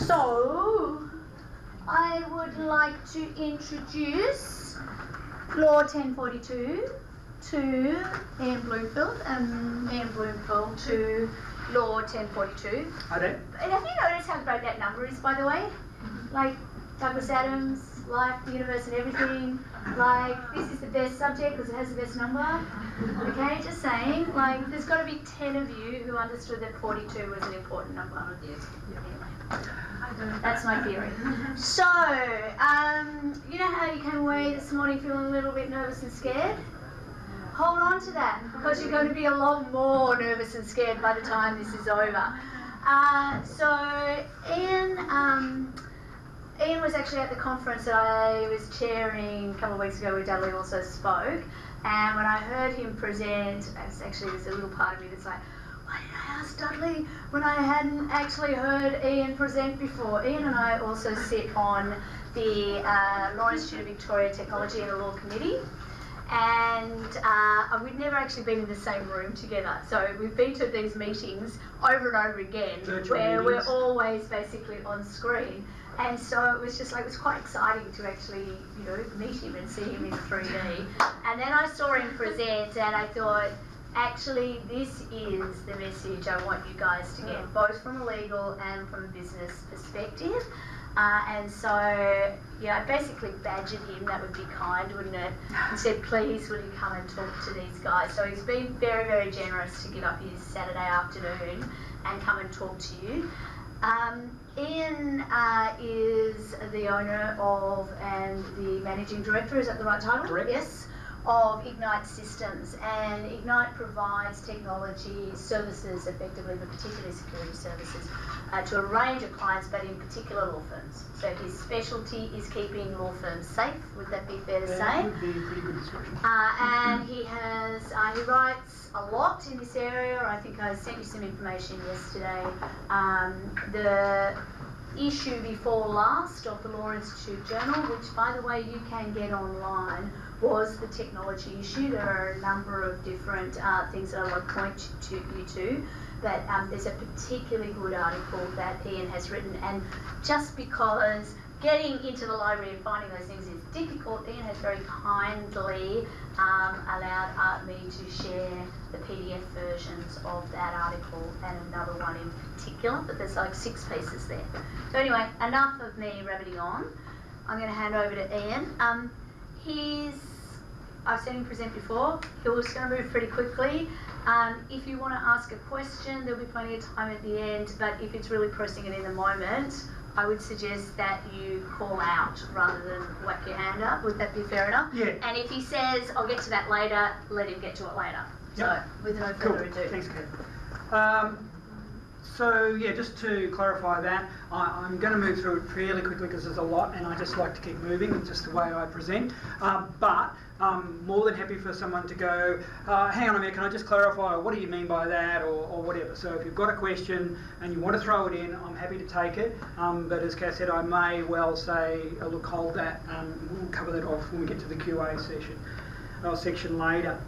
So, I would like to introduce Law 1042 to Ian Bloomfield and Ian Bloomfield to Law 1042. I do. And have you noticed how great that number is, by the way? Like Douglas Adams, life, the universe and everything. Like, this is the best subject because it has the best number. Okay, just saying. Like, there's got to be 10 of you who understood that 42 was an important number. Anyway, that's my theory. So, you know how you came away this morning feeling a little bit nervous and scared? Hold on to that, because you're going to be a lot more nervous and scared by the time this is over. So, Ian was actually at the conference that I was chairing a couple of weeks ago where Dudley also spoke, and when I heard him present, there's a little part of me that's like, why did I ask Dudley when I hadn't actually heard Ian present before? Ian and I also sit on the Law Institute of Victoria Technology and the Law Committee, and we've never actually been in the same room together. So we've been to these meetings over and over again where we're always basically on screen. And so it was just like, it was quite exciting to actually, meet him and see him in 3D. And then I saw him present and I thought, actually, this is the message I want you guys to get, both from a legal and from a business perspective. And so, I basically badgered him, that would be kind, wouldn't it? And said, please, will you come and talk to these guys? So he's been very, very generous to give up his Saturday afternoon and come and talk to you. Ian is the owner of and the managing director, is that the right title? Correct. Yes, of Ignite Systems, and Ignite provides technology services effectively, but particularly security services, to a range of clients, but in particular law firms. So his specialty is keeping law firms safe, would that be fair to say? That would be a pretty good description. And he writes a lot in this area. I think I sent you some information yesterday. The issue before last of the Law Institute Journal, which by the way you can get online, was the technology issue. There are a number of different things that I want to point you to, but there's a particularly good article that Ian has written, and just because getting into the library and finding those things is difficult, Ian has very kindly allowed me to share the PDF versions of that article and another one in particular, but there's like 6 pieces there. So anyway, enough of me rabbiting on. I'm going to hand over to Ian. I've seen him present before. He's going to move pretty quickly. If you want to ask a question, there'll be plenty of time at the end, but if it's really pressing and in the moment, I would suggest that you call out rather than whack your hand up. Would that be fair enough? Yeah. And if he says, I'll get to that later, let him get to it later. Yep. So, with no further ado. Thanks, Kate. Just to clarify that, I'm going to move through it fairly quickly because there's a lot and I just like to keep moving. It's just the way I present. But I'm more than happy for someone to go, hang on a minute, can I just clarify, what do you mean by that, or whatever. So if you've got a question and you want to throw it in, I'm happy to take it. But as Kath said, I may well say, look, hold that. We'll cover that off when we get to the QA section later.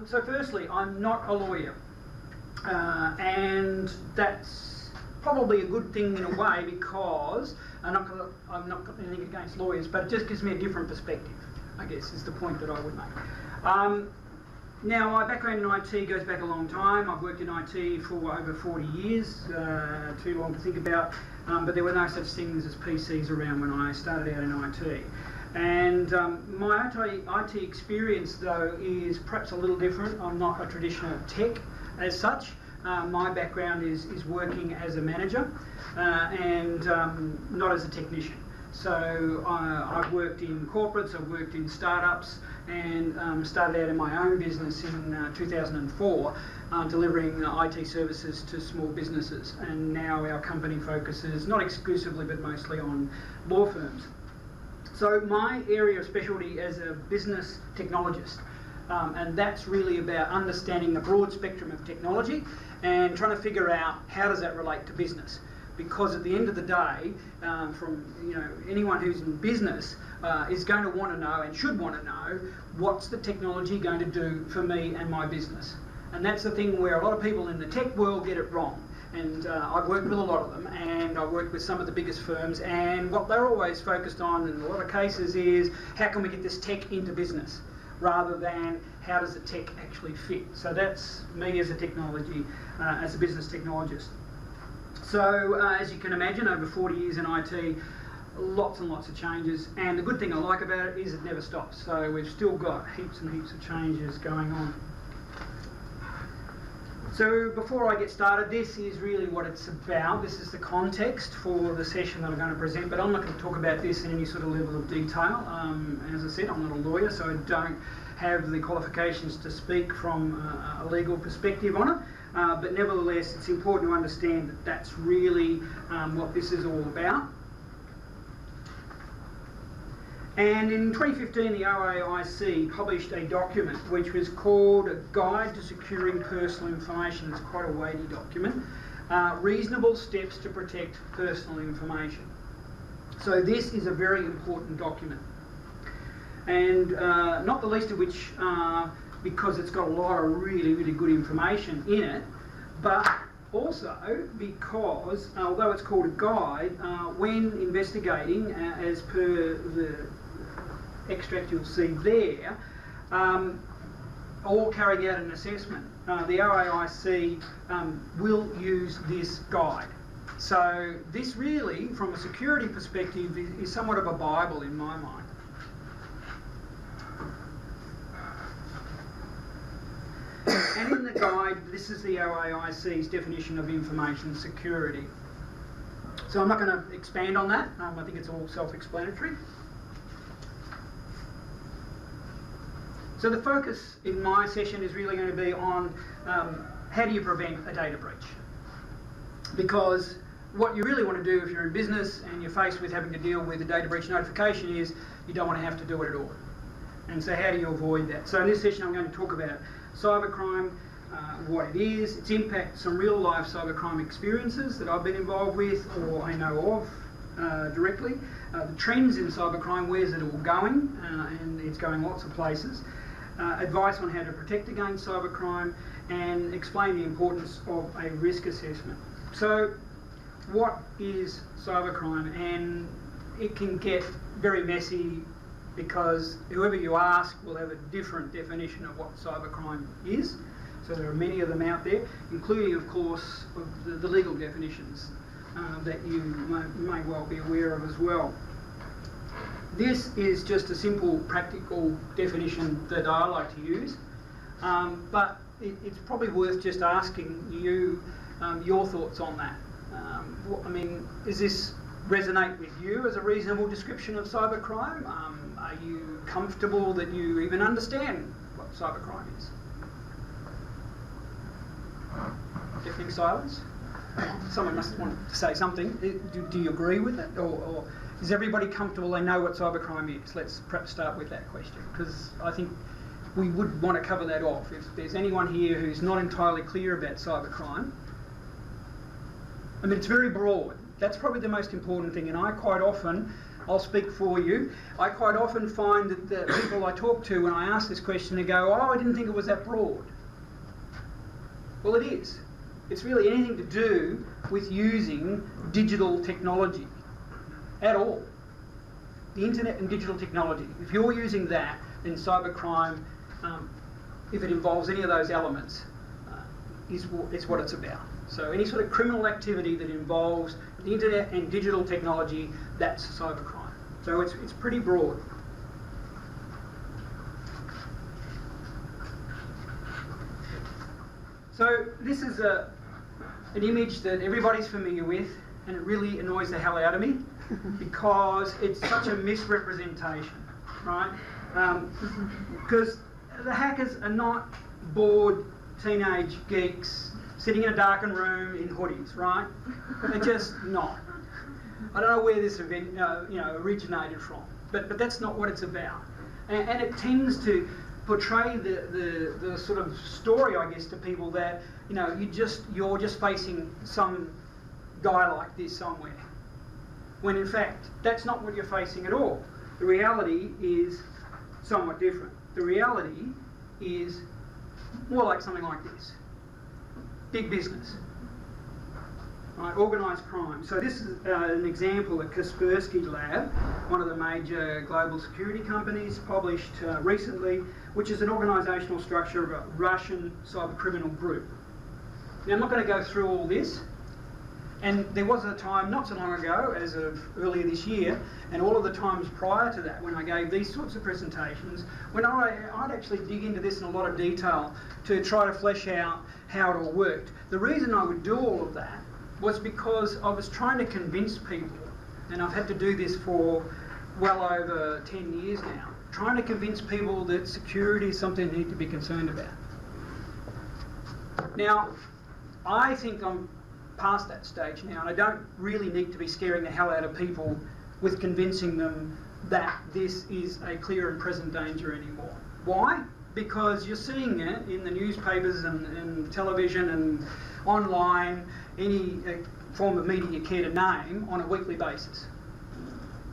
So firstly, I'm not a lawyer. And that's probably a good thing in a way because I'm not got anything against lawyers, but it just gives me a different perspective, I guess, is the point that I would make. Now, my background in IT goes back a long time. I've worked in IT for over 40 years, too long to think about, but there were no such things as PCs around when I started out in IT. And my IT experience, though, is perhaps a little different. I'm not a traditional tech as such. My background is working as a manager and not as a technician. So I've worked in corporates, I've worked in startups, and started out in my own business in 2004, delivering IT services to small businesses. And now our company focuses not exclusively but mostly on law firms. So my area of specialty as a business technologist, and that's really about understanding the broad spectrum of technology and trying to figure out how does that relate to business. Because at the end of the day, anyone who's in business is going to want to know and should want to know what's the technology going to do for me and my business. And that's the thing where a lot of people in the tech world get it wrong. and I've worked with a lot of them, and I've worked with some of the biggest firms, and what they're always focused on in a lot of cases is how can we get this tech into business, rather than how does the tech actually fit. So that's me as a technology, as a business technologist. So as you can imagine, over 40 years in IT, lots and lots of changes, and the good thing I like about it is it never stops. So we've still got heaps and heaps of changes going on. So before I get started, this is really what it's about. This is the context for the session that I'm going to present, but I'm not going to talk about this in any sort of level of detail. As I said, I'm not a lawyer, so I don't have the qualifications to speak from a legal perspective on it. But nevertheless, it's important to understand that that's really what this is all about. And in 2015, the OAIC published a document which was called A Guide to Securing Personal Information. It's quite a weighty document. Reasonable Steps to Protect Personal Information. So this is a very important document. And not the least of which because it's got a lot of really, really good information in it, but also because, although it's called a guide, when investigating, as per the extract you'll see there, or carrying out an assessment, the OAIC will use this guide. So this really, from a security perspective, is somewhat of a Bible in my mind. And in the guide, this is the OAIC's definition of information security. So I'm not going to expand on that. I think it's all self-explanatory. So the focus in my session is really going to be on how do you prevent a data breach? Because what you really want to do if you're in business and you're faced with having to deal with a data breach notification is you don't want to have to do it at all. And so how do you avoid that? So in this session I'm going to talk about cybercrime, what it is, its impact, some real life cybercrime experiences that I've been involved with or I know of directly, the trends in cybercrime, where's it all going, and it's going lots of places, advice on how to protect against cybercrime, and explain the importance of a risk assessment. So what is cybercrime? And it can get very messy because whoever you ask will have a different definition of what cybercrime is. So there are many of them out there, including, of course, the legal definitions that you may well be aware of as well. This is just a simple, practical definition that I like to use, but it's probably worth just asking you your thoughts on that. I mean, does this resonate with you as a reasonable description of cybercrime? Are you comfortable that you even understand what cybercrime is? Deafening silence? Someone must want to say something. Do you agree with it? Or is everybody comfortable they know what cybercrime is? Let's perhaps start with that question, because I think we would want to cover that off. If there's anyone here who's not entirely clear about cybercrime, I mean, it's very broad. That's probably the most important thing, and I quite often, I'll speak for you, I quite often find that the people I talk to when I ask this question, they go, oh, I didn't think it was that broad. Well, it is. It's really anything to do with using digital technology at all. The internet and digital technology. If you're using that, then cybercrime, if it involves any of those elements, is what it's about. So any sort of criminal activity that involves the internet and digital technology, that's cybercrime. So it's pretty broad. So this is an image that everybody's familiar with, and it really annoys the hell out of me because it's such a misrepresentation, right? Because the hackers are not bored teenage geeks sitting in a darkened room in hoodies, right? They're just not. I don't know where this event originated from, but that's not what it's about. And it tends to portray the sort of story, I guess, to people that you're just facing some guy like this somewhere, when in fact that's not what you're facing at all. The reality is somewhat different. The reality is more like something like this. Big business. Right, organised crime. So this is an example that Kaspersky Lab, one of the major global security companies, published recently, which is an organisational structure of a Russian cybercriminal group. Now, I'm not going to go through all this, and there was a time not so long ago, as of earlier this year, and all of the times prior to that, when I gave these sorts of presentations, when I'd actually dig into this in a lot of detail to try to flesh out how it all worked. The reason I would do all of that was because I was trying to convince people, and I've had to do this for well over 10 years now, trying to convince people that security is something they need to be concerned about. Now, I think I'm past that stage now, and I don't really need to be scaring the hell out of people with convincing them that this is a clear and present danger anymore. Why? Because you're seeing it in the newspapers and television and online, any form of media you care to name, on a weekly basis.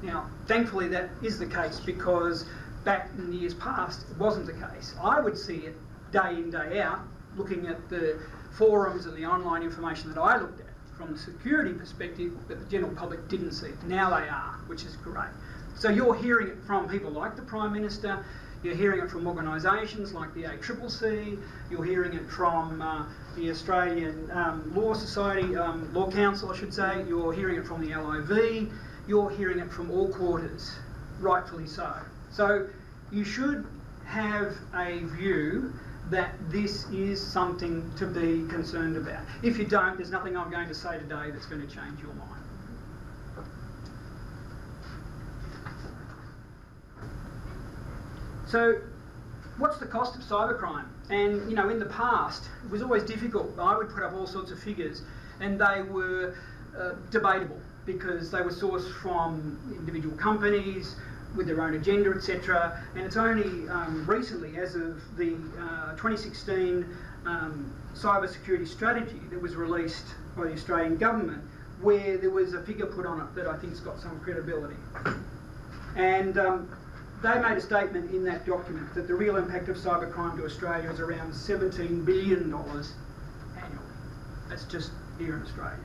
Now, thankfully that is the case, because back in years past it wasn't the case. I would see it day in, day out, looking at the forums and the online information that I looked at from the security perspective, but the general public didn't see it. Now they are, which is great. So you're hearing it from people like the Prime Minister, you're hearing it from organisations like the ACCC, you're hearing it from the Australian Law Society, Law Council I should say, you're hearing it from the LIV, you're hearing it from all quarters, rightfully so. So you should have a view that this is something to be concerned about. If you don't, there's nothing I'm going to say today that's going to change your mind. So, what's the cost of cybercrime? And, you know, in the past, it was always difficult. I would put up all sorts of figures, and they were debatable, because they were sourced from individual companies with their own agenda, etc. And it's only recently, as of the 2016 cyber security strategy that was released by the Australian government, where there was a figure put on it that I think's got some credibility. And they made a statement in that document that the real impact of cybercrime to Australia is around $17 billion annually. That's just here in Australia.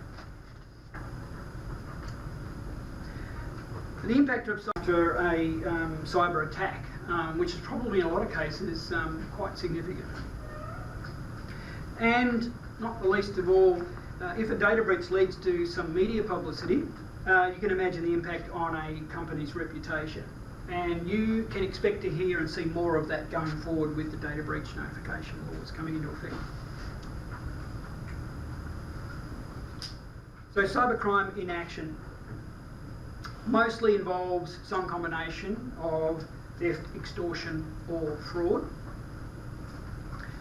The impact of a cyber attack, which is probably in a lot of cases quite significant. And not the least of all, if a data breach leads to some media publicity, you can imagine the impact on a company's reputation. And you can expect to hear and see more of that going forward with the data breach notification laws coming into effect. So cybercrime in action mostly involves some combination of theft, extortion or fraud.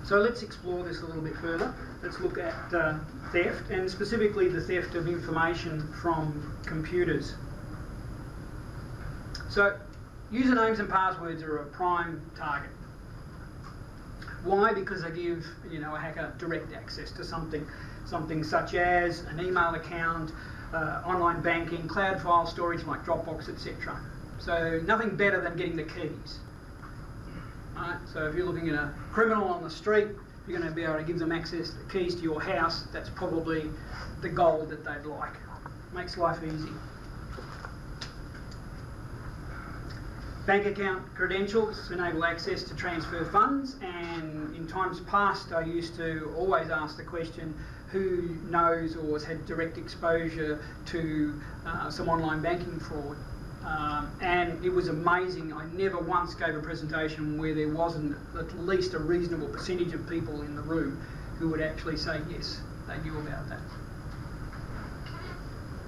So let's explore this a little bit further. Let's look at theft, and specifically the theft of information from computers. So usernames and passwords are a prime target. Why? Because they give, you know, a hacker direct access to something such as an email account, online banking, cloud file storage like Dropbox, etc. So nothing better than getting the keys. Right? So if you're looking at a criminal on the street, you're going to be able to give them access to the keys to your house. That's probably the goal that they'd like. Makes life easy. Bank account credentials enable access to transfer funds, and in times past I used to always ask the question, who knows or has had direct exposure to some online banking fraud? And it was amazing. I never once gave a presentation where there wasn't at least a reasonable percentage of people in the room who would actually say yes, they knew about that.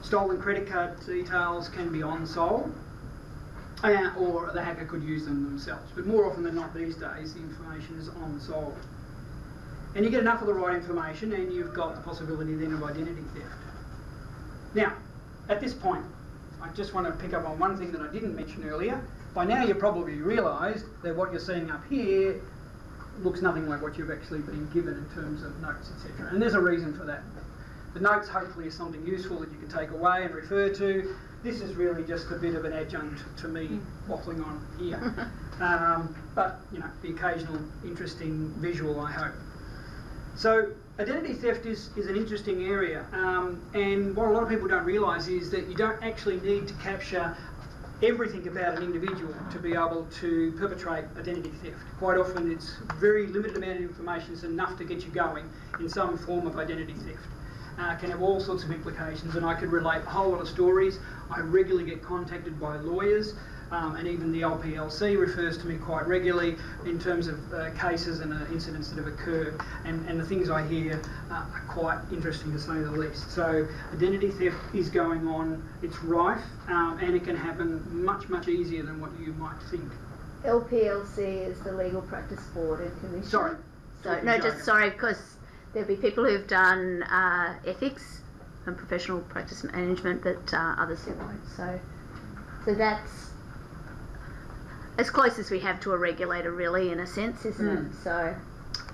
Stolen credit card details can be on-sold, or the hacker could use them themselves. But more often than not these days, the information is on-sold. And you get enough of the right information and you've got the possibility then of identity theft. Now, at this point, I just want to pick up on one thing that I didn't mention earlier. By now you've probably realised that what you're seeing up here looks nothing like what you've actually been given in terms of notes, etc. And there's a reason for that. The notes hopefully is something useful that you can take away and refer to. This is really just a bit of an adjunct to me waffling on here. But, you know, the occasional interesting visual, I hope. So, identity theft is an interesting area, and what a lot of people don't realise is that you don't actually need to capture everything about an individual to be able to perpetrate identity theft. Quite often it's very limited amount of information is enough to get you going in some form of identity theft. Can have all sorts of implications, and I could relate a whole lot of stories. I regularly get contacted by lawyers, and even the LPLC refers to me quite regularly in terms of cases and incidents that have occurred, and the things I hear are quite interesting to say the least. So identity theft is going on, it's rife, and it can happen much, much easier than what you might think. LPLC is the Legal Practice Board and Commission. Sorry. Because there'll be people who've done ethics and professional practice management, but others who won't. So that's as close as we have to a regulator, really, in a sense, isn't it? So.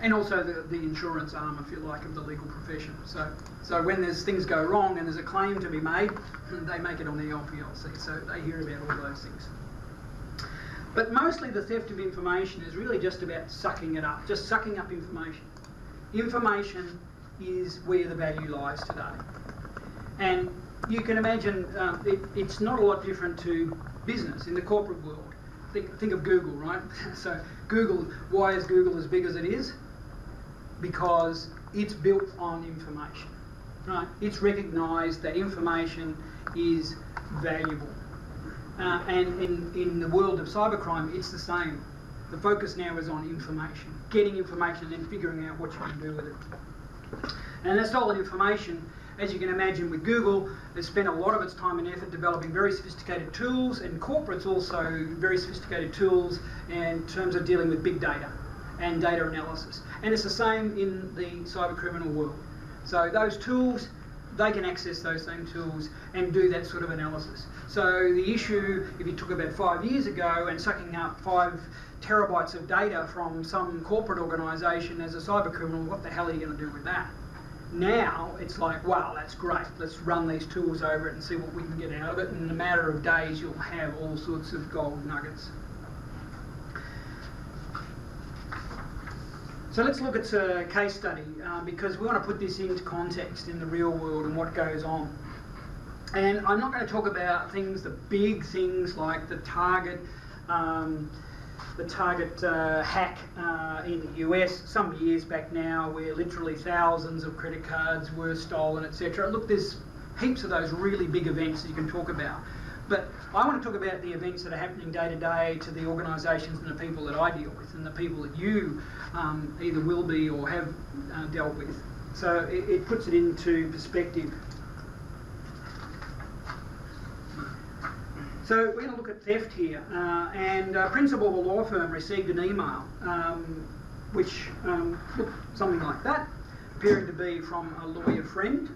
And also the insurance arm, if you like, of the legal profession. So when there's things go wrong and there's a claim to be made, they make it on the LPLC. So they hear about all those things. But mostly the theft of information is really just about sucking it up, just sucking up information. Information is where the value lies today. And you can imagine it's not a lot different to business in the corporate world. Think of Google, right? So Google, why is Google as big as it is? Because it's built on information, right? It's recognised that information is valuable. And in the world of cybercrime, it's the same. The focus now is on information, getting information and then figuring out what you can do with it. And that stolen information, as you can imagine with Google, has spent a lot of its time and effort developing very sophisticated tools, and corporates also very sophisticated tools in terms of dealing with big data and data analysis. And it's the same in the cyber criminal world. So those tools, they can access those same tools and do that sort of analysis. So the issue, if you took about 5 years ago and sucking up 5 terabytes of data from some corporate organisation as a cyber criminal, what the hell are you going to do with that? Now it's like, wow, that's great, let's run these tools over it and see what we can get out of it, and in a matter of days you'll have all sorts of gold nuggets. So let's look at a case study, because we want to put this into context in the real world and what goes on. And I'm not going to talk about things, the big things like the Target hack in the US some years back now, where literally thousands of credit cards were stolen, etc. Look, there's heaps of those really big events that you can talk about. But I want to talk about the events that are happening day to day to the organisations and the people that I deal with and the people that you either will be or have dealt with. So it puts it into perspective. So we're going to look at theft here, and a principal of a law firm received an email which looked something like that, appearing to be from a lawyer friend.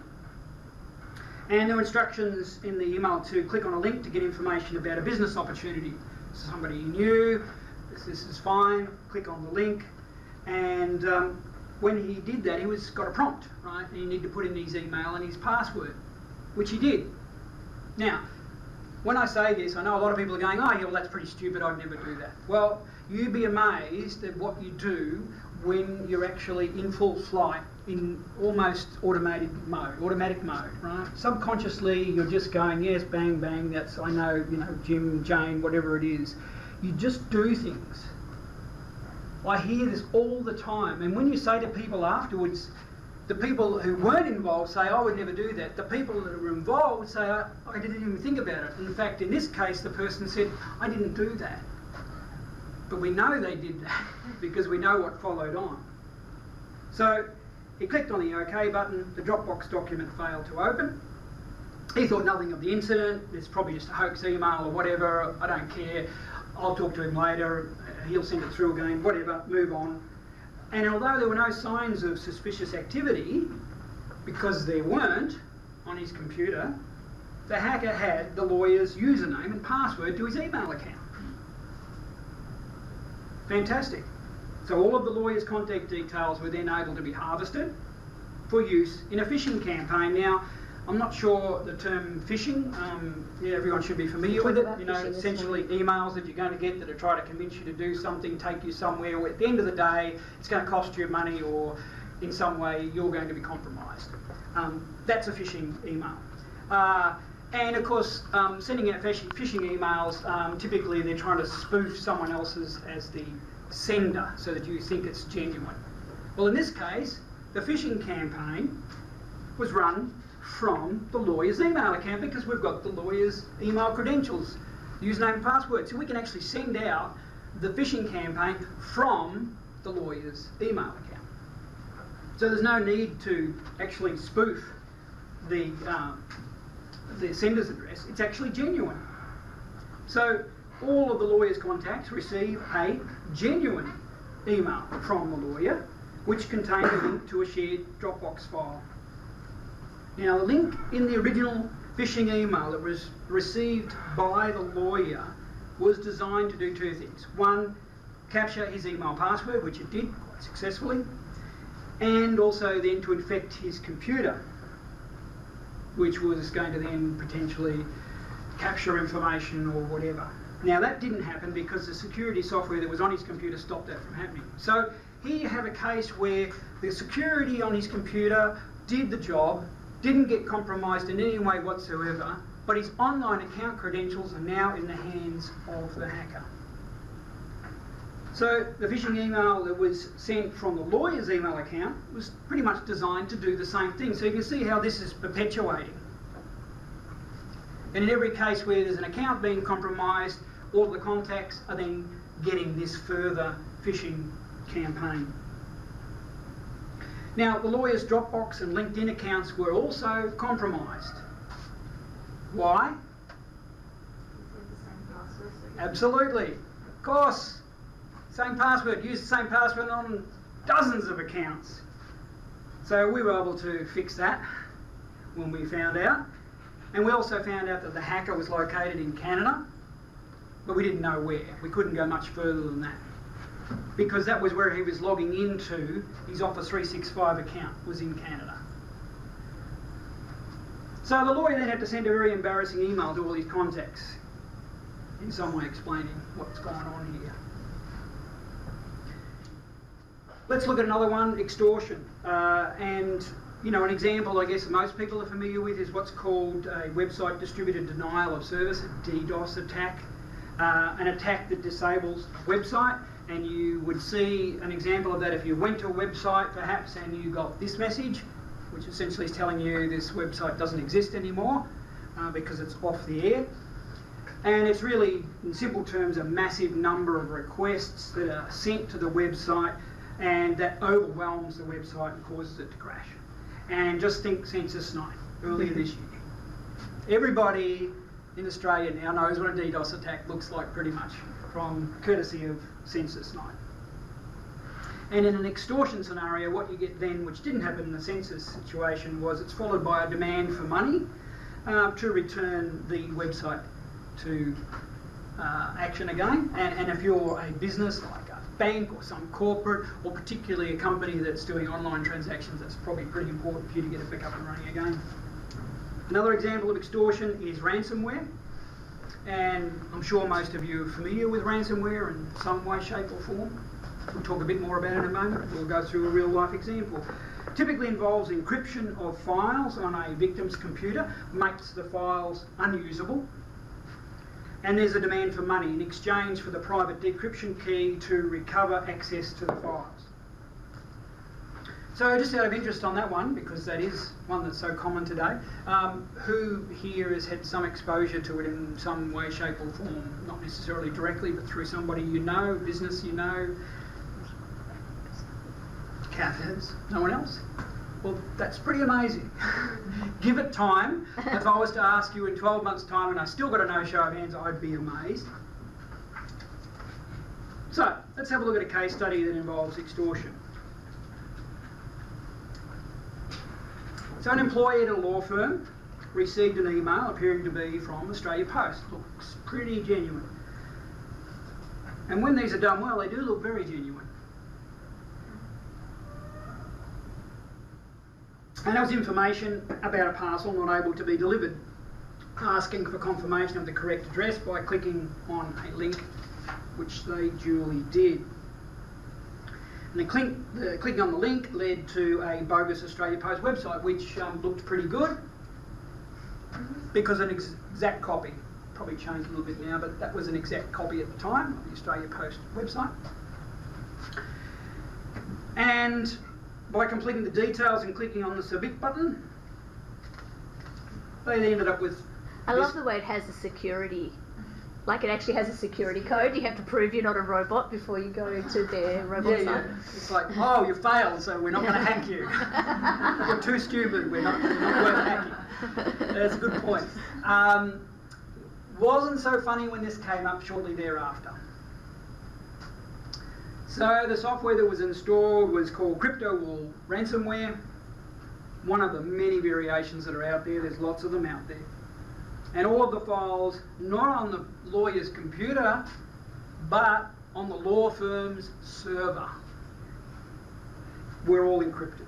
And there were instructions in the email to click on a link to get information about a business opportunity. So somebody he knew, this is fine, click on the link. And when he did that, he got a prompt, right? And he needed to put in his email and his password, which he did. Now, when I say this, I know a lot of people are going, oh yeah, well that's pretty stupid, I'd never do that. Well, you'd be amazed at what you do when you're actually in full flight in almost automatic mode, right? Subconsciously, you're just going, yes, bang, bang, that's, I know, Jim, Jane, whatever it is. You just do things. I hear this all the time, and when you say to people afterwards, the people who weren't involved say, I would never do that. The people that were involved say, I didn't even think about it. In fact, in this case, the person said, I didn't do that. But we know they did that because we know what followed on. So he clicked on the OK button, the Dropbox document failed to open. He thought nothing of the incident, it's probably just a hoax email or whatever, I don't care, I'll talk to him later, he'll send it through again, whatever, move on. And although there were no signs of suspicious activity, because there weren't on his computer, the hacker had the lawyer's username and password to his email account. Fantastic. So all of the lawyer's contact details were then able to be harvested for use in a phishing campaign. Now, I'm not sure the term phishing, everyone should be familiar with it. Essentially emails that you're going to get that are trying to convince you to do something, take you somewhere, or at the end of the day, it's going to cost you money or in some way you're going to be compromised. That's a phishing email. And of course, sending out phishing emails, typically they're trying to spoof someone else's as the sender so that you think it's genuine. Well, in this case, the phishing campaign was run from the lawyer's email account because we've got the lawyer's email credentials, username and password. So we can actually send out the phishing campaign from the lawyer's email account. So there's no need to actually spoof the sender's address. It's actually genuine. So all of the lawyer's contacts receive a genuine email from the lawyer, which contains a link to a shared Dropbox file. Now, the link in the original phishing email that was received by the lawyer was designed to do two things. One, capture his email password, which it did quite successfully, and also then to infect his computer, which was going to then potentially capture information or whatever. Now, that didn't happen because the security software that was on his computer stopped that from happening. So here you have a case where the security on his computer did the job, didn't get compromised in any way whatsoever, but his online account credentials are now in the hands of the hacker. So the phishing email that was sent from the lawyer's email account was pretty much designed to do the same thing. So you can see how this is perpetuating. And in every case where there's an account being compromised, all the contacts are then getting this further phishing campaign. Now, the lawyer's Dropbox and LinkedIn accounts were also compromised. Why? Absolutely. Of course. Same password. Use the same password on dozens of accounts. So we were able to fix that when we found out. And we also found out that the hacker was located in Canada, but we didn't know where. We couldn't go much further than that, because that was where he was logging into his Office 365 account, was in Canada. So the lawyer then had to send a very embarrassing email to all his contacts, in some way explaining what's going on here. Let's look at another one, extortion. And an example I guess most people are familiar with is what's called a website distributed denial of service, a DDoS attack. An attack that disables a website, and you would see an example of that if you went to a website perhaps and you got this message, which essentially is telling you this website doesn't exist anymore because it's off the air. And it's really, in simple terms, a massive number of requests that are sent to the website, and that overwhelms the website and causes it to crash. And just think Census 9, earlier this year. Everybody in Australia now knows what a DDoS attack looks like pretty much, from courtesy of Census 9. And in an extortion scenario, what you get then, which didn't happen in the census situation, was it's followed by a demand for money to return the website to action again. And if you're a business like a bank or some corporate, or particularly a company that's doing online transactions, that's probably pretty important for you to get it back up and running again. Another example of extortion is ransomware, and I'm sure most of you are familiar with ransomware in some way, shape or form. We'll talk a bit more about it in a moment. We'll go through a real life example. Typically involves encryption of files on a victim's computer, makes the files unusable, and there's a demand for money in exchange for the private decryption key to recover access to the files. So just out of interest on that one, because that is one that's so common today, who here has had some exposure to it in some way, shape or form? Not necessarily directly, but through somebody you know, business you know? Kath has. No one else? Well, that's pretty amazing. Give it time. If I was to ask you in 12 months' time and I still got a no show of hands, I'd be amazed. So, let's have a look at a case study that involves extortion. So an employee at a law firm received an email appearing to be from Australia Post. Looks pretty genuine. And when these are done well, they do look very genuine. And that was information about a parcel not able to be delivered, asking for confirmation of the correct address by clicking on a link, which they duly did. And then clicking on the link led to a bogus Australia Post website, which looked pretty good because an exact copy, probably changed a little bit now, but that was an exact copy at the time of the Australia Post website. And by completing the details and clicking on the submit button, they ended up with I love the way it has a security, like it actually has a security code. You have to prove you're not a robot before you go to their robot site. Yeah. It's like, oh, you failed, so we're not going to hack you. You're too stupid, you're not worth hacking. That's a good point. Wasn't so funny when this came up shortly thereafter. So the software that was installed was called Crypto Wall ransomware. One of the many variations that are out there. There's lots of them out there. And all of the files, not on the lawyer's computer, but on the law firm's server, were all encrypted.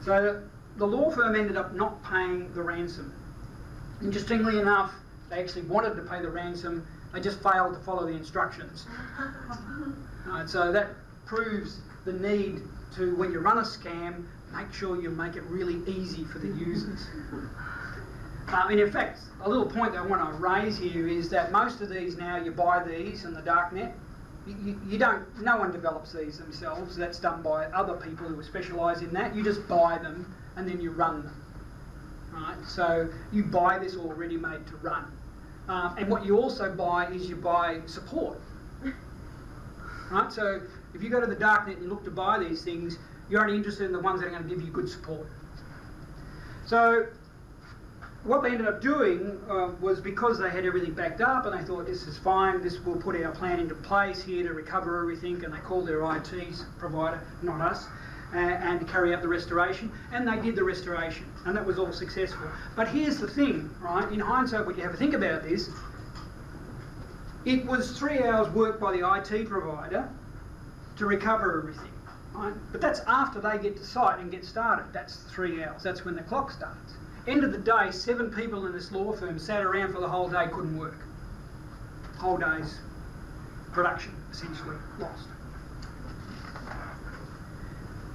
So the law firm ended up not paying the ransom. Interestingly enough, they actually wanted to pay the ransom, they just failed to follow the instructions. Right, so that proves the need to, when you run a scam, make sure you make it really easy for the users. And in fact, a little point that I want to raise here is that most of these now, you buy these in the darknet. No one develops these themselves. That's done by other people who specialise in that. You just buy them and then you run them. Right? So you buy this already made to run. And what you also buy is you buy support. Right? So if you go to the darknet and you look to buy these things, you're only interested in the ones that are going to give you good support. So what they ended up doing was, because they had everything backed up and they thought this is fine, this will put our plan into place here to recover everything, and they called their IT provider, not us, and to carry out the restoration, and they did the restoration, and that was all successful. But here's the thing, right, in hindsight, when you have a think about this, it was 3 hours work by the IT provider to recover everything, right? But that's after they get to site and get started. That's 3 hours, that's when the clock starts. End of the day, 7 people in this law firm sat around for the whole day, couldn't work. Whole day's production essentially lost.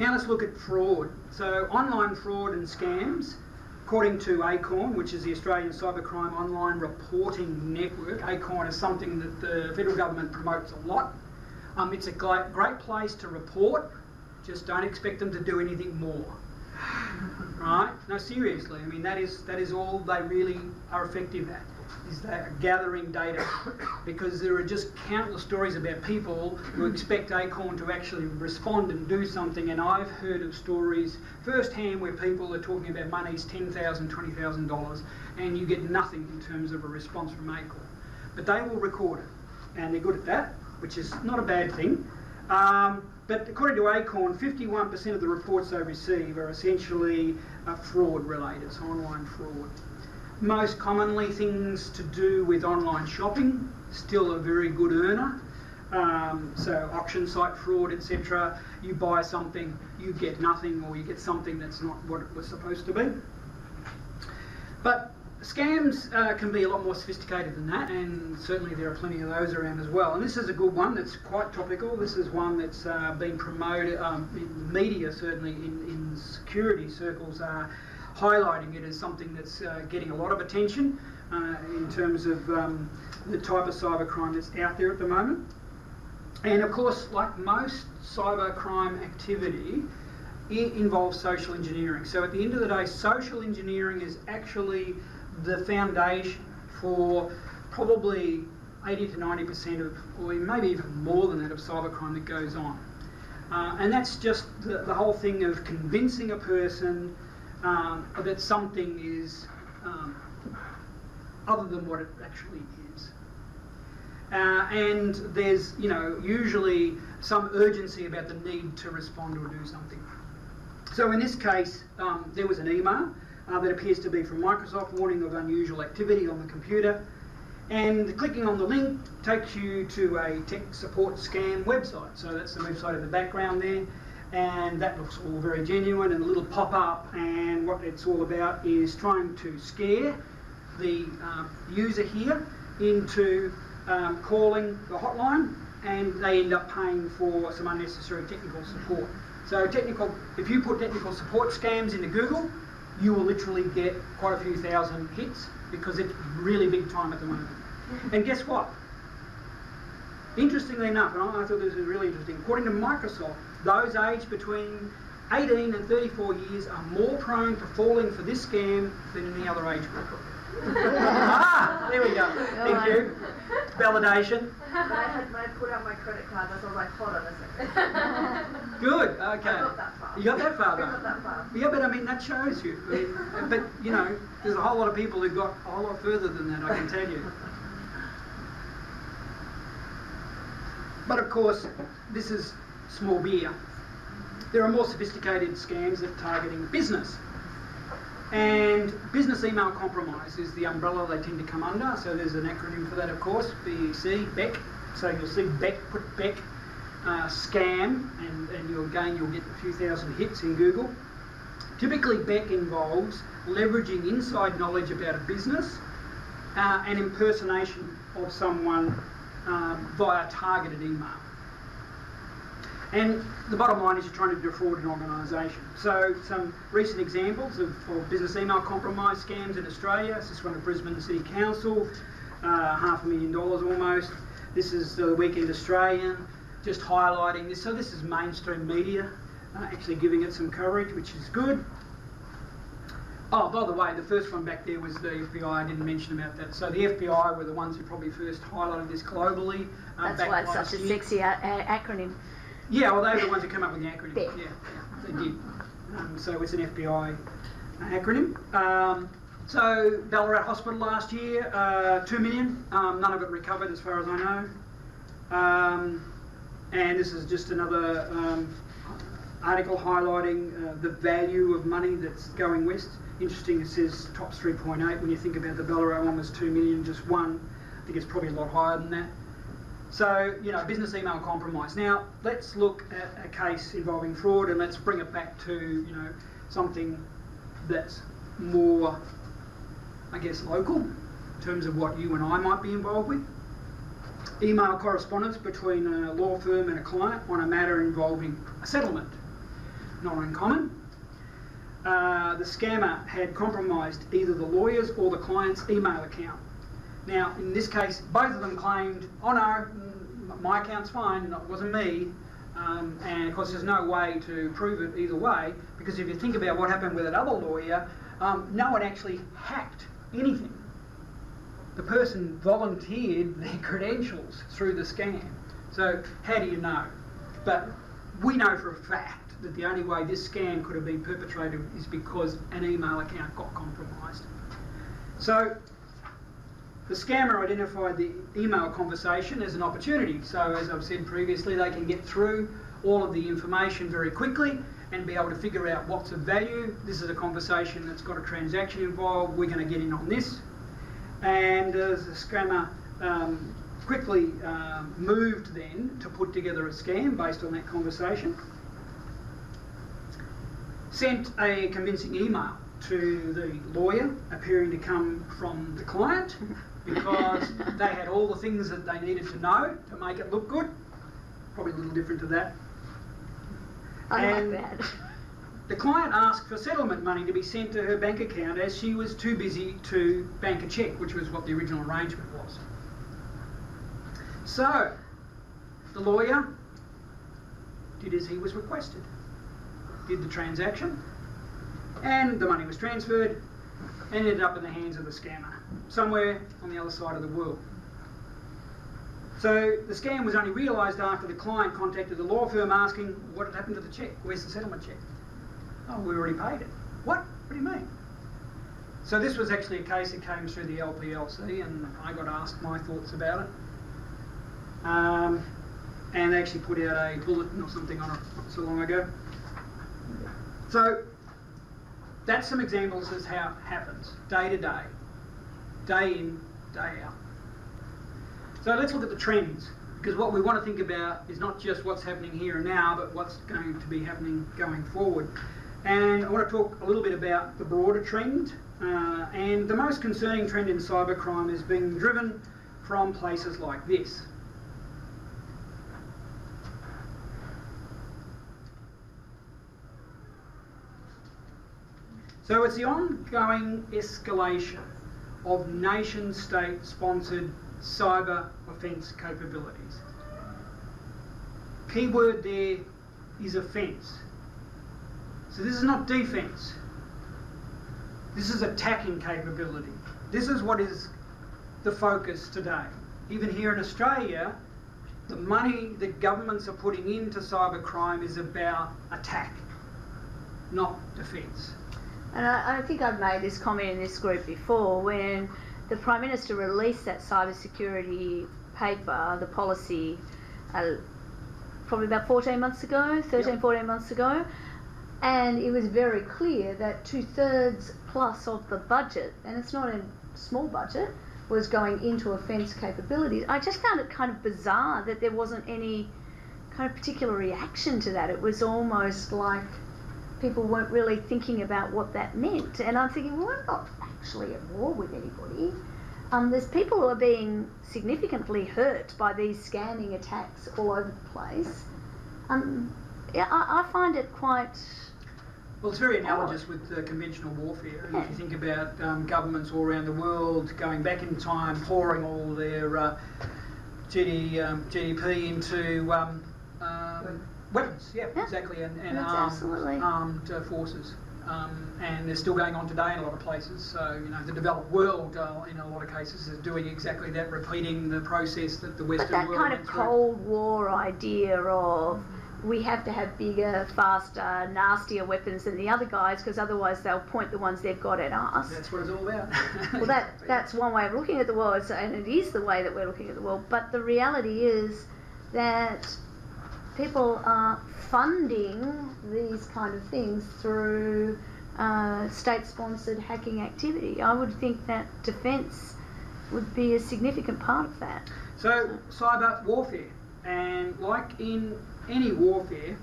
Now let's look at fraud. So online fraud and scams, according to ACORN, which is the Australian Cybercrime Online Reporting Network. ACORN is something that the federal government promotes a lot. It's a great place to report, just don't expect them to do anything more. Right? No, seriously. I mean, that is all they really are effective at, is they're gathering data, because there are just countless stories about people who expect ACORN to actually respond and do something, and I've heard of stories firsthand where people are talking about money's $10,000, $20,000, and you get nothing in terms of a response from ACORN. But they will record it, and they're good at that, which is not a bad thing. But according to ACORN, 51% of the reports they receive are essentially fraud related, so online fraud. Most commonly things to do with online shopping, still a very good earner. So auction site fraud, etc. You buy something, you get nothing, or you get something that's not what it was supposed to be. But scams can be a lot more sophisticated than that, and certainly there are plenty of those around as well. And this is a good one that's quite topical. This is one that's been promoted in the media, certainly in security circles, highlighting it as something that's getting a lot of attention in terms of the type of cybercrime that's out there at the moment. And of course, like most cybercrime activity, it involves social engineering. So at the end of the day, social engineering is actually the foundation for probably 80 to 90% of, or maybe even more than that, of cybercrime that goes on. And that's just the whole thing of convincing a person that something is other than what it actually is. And there's, usually some urgency about the need to respond or do something. So in this case, there was an email that appears to be from Microsoft, warning of unusual activity on the computer, and clicking on the link takes you to a tech support scam website. So that's the website in the background there, and that looks all very genuine, and a little pop-up, and what it's all about is trying to scare the user here into calling the hotline and they end up paying for some unnecessary technical support. So if you put technical support scams into Google, you will literally get quite a few thousand hits because it's really big time at the moment. And guess what? Interestingly enough, and I thought this was really interesting, according to Microsoft, those aged between 18 and 34 years are more prone to falling for this scam than any other age group. There we go. Thank you. Validation. When I put out my credit card, I was like, hold on a second. Good, okay. I got that far. You got that far, I though? got that far. Yeah, but I mean, that shows you. But, you know, there's a whole lot of people who got a whole lot further than that, I can tell you. But of course, this is small beer. There are more sophisticated scams that are targeting business. And business email compromise is the umbrella they tend to come under. So there's an acronym for that, of course, BEC, BEC. So you'll see BEC, put BEC, scam, and you'll get a few thousand hits in Google. Typically, BEC involves leveraging inside knowledge about a business and impersonation of someone via targeted email. And the bottom line is you're trying to defraud an organisation. So some recent examples of business email compromise scams in Australia. This is one of Brisbane City Council, $500,000 almost. This is the Weekend Australian, just highlighting this. So this is mainstream media actually giving it some coverage, which is good. Oh, by the way, the first one back there was the FBI. I didn't mention about that. So the FBI were the ones who probably first highlighted this globally. That's why it's such a sexy acronym. Yeah, well, they were the ones who came up with the acronym. BEC. Yeah, they did. So it's an FBI acronym. So Ballarat Hospital last year, 2 million. None of it recovered, as far as I know. And this is just another article highlighting the value of money that's going west. Interesting, it says tops 3.8. When you think about the Ballarat one was 2 million, just one. I think it's probably a lot higher than that. So, you know, business email compromise. Now, let's look at a case involving fraud and let's bring it back to, you know, something that's more, I guess, local in terms of what you and I might be involved with. Email correspondence between a law firm and a client on a matter involving a settlement. Not uncommon. The scammer had compromised either the lawyer's or the client's email account. Now, in this case, both of them claimed, oh no, my account's fine, it wasn't me. And of course, there's no way to prove it either way, because if you think about what happened with that other lawyer, no one actually hacked anything. The person volunteered their credentials through the scam. So how do you know? But we know for a fact that the only way this scam could have been perpetrated is because an email account got compromised. So the scammer identified the email conversation as an opportunity. So as I've said previously, they can get through all of the information very quickly and be able to figure out what's of value. This is a conversation that's got a transaction involved. We're going to get in on this. And the scammer quickly moved then to put together a scam based on that conversation. Sent a convincing email to the lawyer appearing to come from the client because they had all the things that they needed to know to make it look good. Probably a little different to that. I like that. The client asked for settlement money to be sent to her bank account as she was too busy to bank a cheque, which was what the original arrangement was. So, the lawyer did as he was requested. Did the transaction, and the money was transferred and ended up in the hands of the scammer, somewhere on the other side of the world. So the scam was only realised after the client contacted the law firm asking what had happened to the cheque, where's the settlement cheque? Oh, we already paid it. What? What do you mean? So this was actually a case that came through the LPLC and I got asked my thoughts about it. And they actually put out a bulletin or something on it not so long ago. So that's some examples of how it happens, day to day, day in, day out. So let's look at the trends, because what we want to think about is not just what's happening here and now, but what's going to be happening going forward. And I want to talk a little bit about the broader trend, and the most concerning trend in cybercrime is being driven from places like this. So it's the ongoing escalation of nation-state sponsored cyber offence capabilities. Keyword there is offence. So this is not defence. This is attacking capability. This is what is the focus today. Even here in Australia, the money that governments are putting into cybercrime is about attack, not defence. And I think I've made this comment in this group before, when the Prime Minister released that cybersecurity paper, the policy, probably about 14 months ago, 14 months ago, and it was very clear that 2/3 plus of the budget, and it's not a small budget, was going into offence capabilities. I just found it kind of bizarre that there wasn't any kind of particular reaction to that. It was almost like people weren't really thinking about what that meant. And I'm thinking, well, we're not actually at war with anybody. There's people who are being significantly hurt by these scamming attacks all over the place. I find it quite... Well, it's very analogous with conventional warfare. And if you think about governments all around the world going back in time, pouring all their GDP into weapons, exactly, and armed forces. And they're still going on today in a lot of places. So, you know, the developed world, in a lot of cases, is doing exactly that, repeating the process that the Western world But that kind of Cold War idea of we have to have bigger, faster, nastier weapons than the other guys, because otherwise they'll point the ones they've got at us. That's what it's all about. Well, that's one way of looking at the world, and it is the way that we're looking at the world. But the reality is that people are funding these kind of things through state-sponsored hacking activity. I would think that defence would be a significant part of that. So, cyber warfare, and like in any warfare,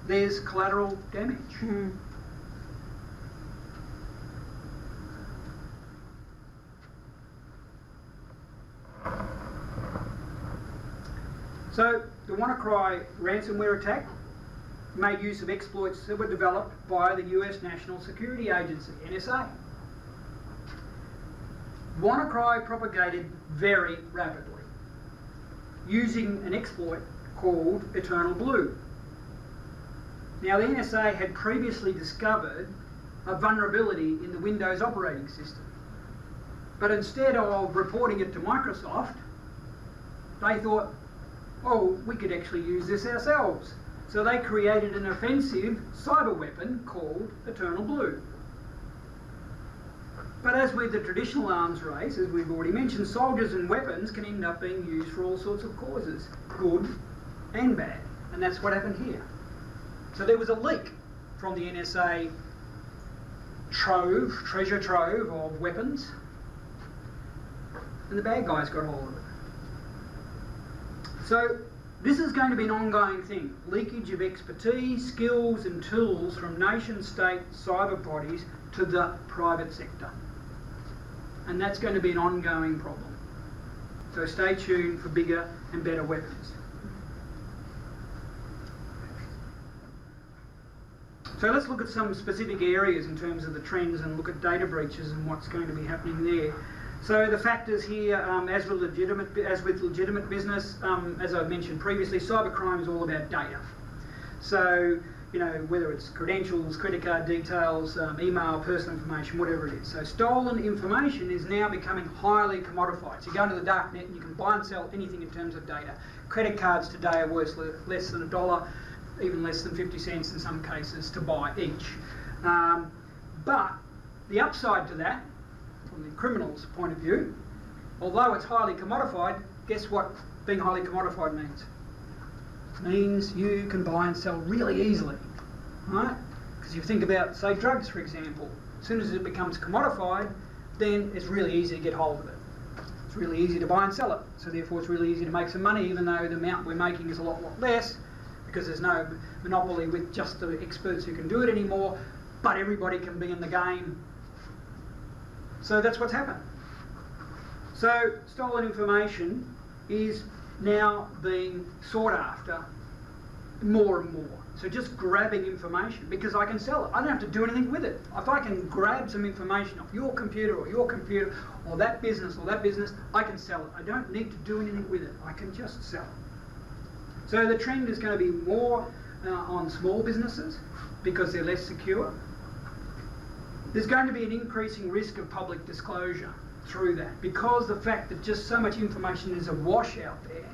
there's collateral damage. Mm. So, the WannaCry ransomware attack made use of exploits that were developed by the US National Security Agency, NSA. WannaCry propagated very rapidly, using an exploit called Eternal Blue. Now, the NSA had previously discovered a vulnerability in the Windows operating system, but instead of reporting it to Microsoft, they thought, oh, we could actually use this ourselves. So they created an offensive cyber weapon called Eternal Blue. But as with the traditional arms race, as we've already mentioned, soldiers and weapons can end up being used for all sorts of causes, good and bad. And that's what happened here. So there was a leak from the NSA treasure trove of weapons, and the bad guys got hold of it. So this is going to be an ongoing thing. Leakage of expertise, skills and tools from nation-state cyber bodies to the private sector. And that's going to be an ongoing problem. So stay tuned for bigger and better weapons. So let's look at some specific areas in terms of the trends and look at data breaches and what's going to be happening there. So the factors here, as with legitimate business, as I mentioned previously, cybercrime is all about data. So, you know, whether it's credentials, credit card details, email, personal information, whatever it is. So stolen information is now becoming highly commodified. So you go into the dark net and you can buy and sell anything in terms of data. Credit cards today are worth less than $1, even less than 50 cents in some cases to buy each. But the upside to that, from the criminal's point of view, although it's highly commodified, guess what being highly commodified means? It means you can buy and sell really easily, right? Because you think about, say, drugs, for example. As soon as it becomes commodified, then it's really easy to get hold of it. It's really easy to buy and sell it, so therefore it's really easy to make some money, even though the amount we're making is a lot less, because there's no monopoly with just the experts who can do it anymore, but everybody can be in the game. So that's what's happened. So stolen information is now being sought after more and more. So just grabbing information, because I can sell it. I don't have to do anything with it. If I can grab some information off your computer or that business, I can sell it. I don't need to do anything with it. I can just sell it. So the trend is going to be more on small businesses because they're less secure. There's going to be an increasing risk of public disclosure through that, because the fact that just so much information is awash out there,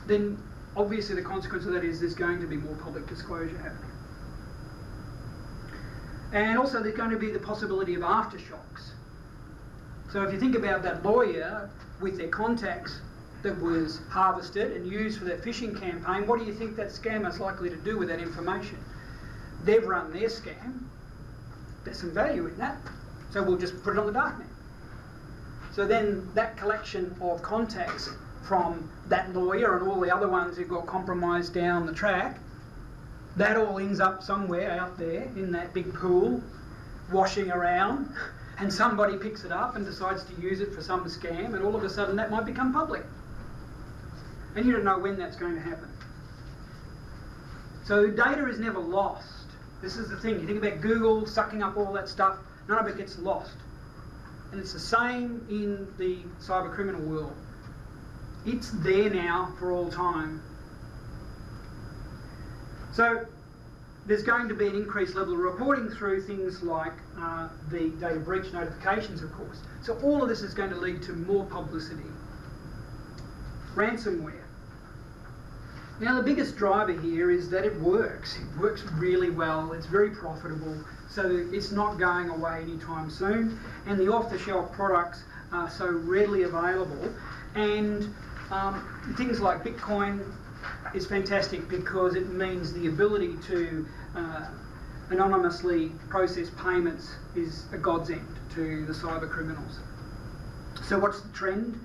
then obviously the consequence of that is there's going to be more public disclosure happening. And also there's going to be the possibility of aftershocks. So if you think about that lawyer with their contacts that was harvested and used for their phishing campaign, what do you think that scammer's likely to do with that information? They've run their scam. There's some value in that, so we'll just put it on the darknet. So then that collection of contacts from that lawyer and all the other ones who got compromised down the track, that all ends up somewhere out there in that big pool, washing around, and somebody picks it up and decides to use it for some scam, and all of a sudden that might become public. And you don't know when that's going to happen. So data is never lost. This is the thing. You think about Google sucking up all that stuff, none of it gets lost. And it's the same in the cyber criminal world. It's there now for all time. So there's going to be an increased level of reporting through things like the data breach notifications, of course. So all of this is going to lead to more publicity. Ransomware. Now the biggest driver here is that it works. It works really well. It's very profitable. So it's not going away anytime soon. And the off-the-shelf products are so readily available. And things like Bitcoin is fantastic because it means the ability to anonymously process payments is a godsend to the cyber criminals. So what's the trend?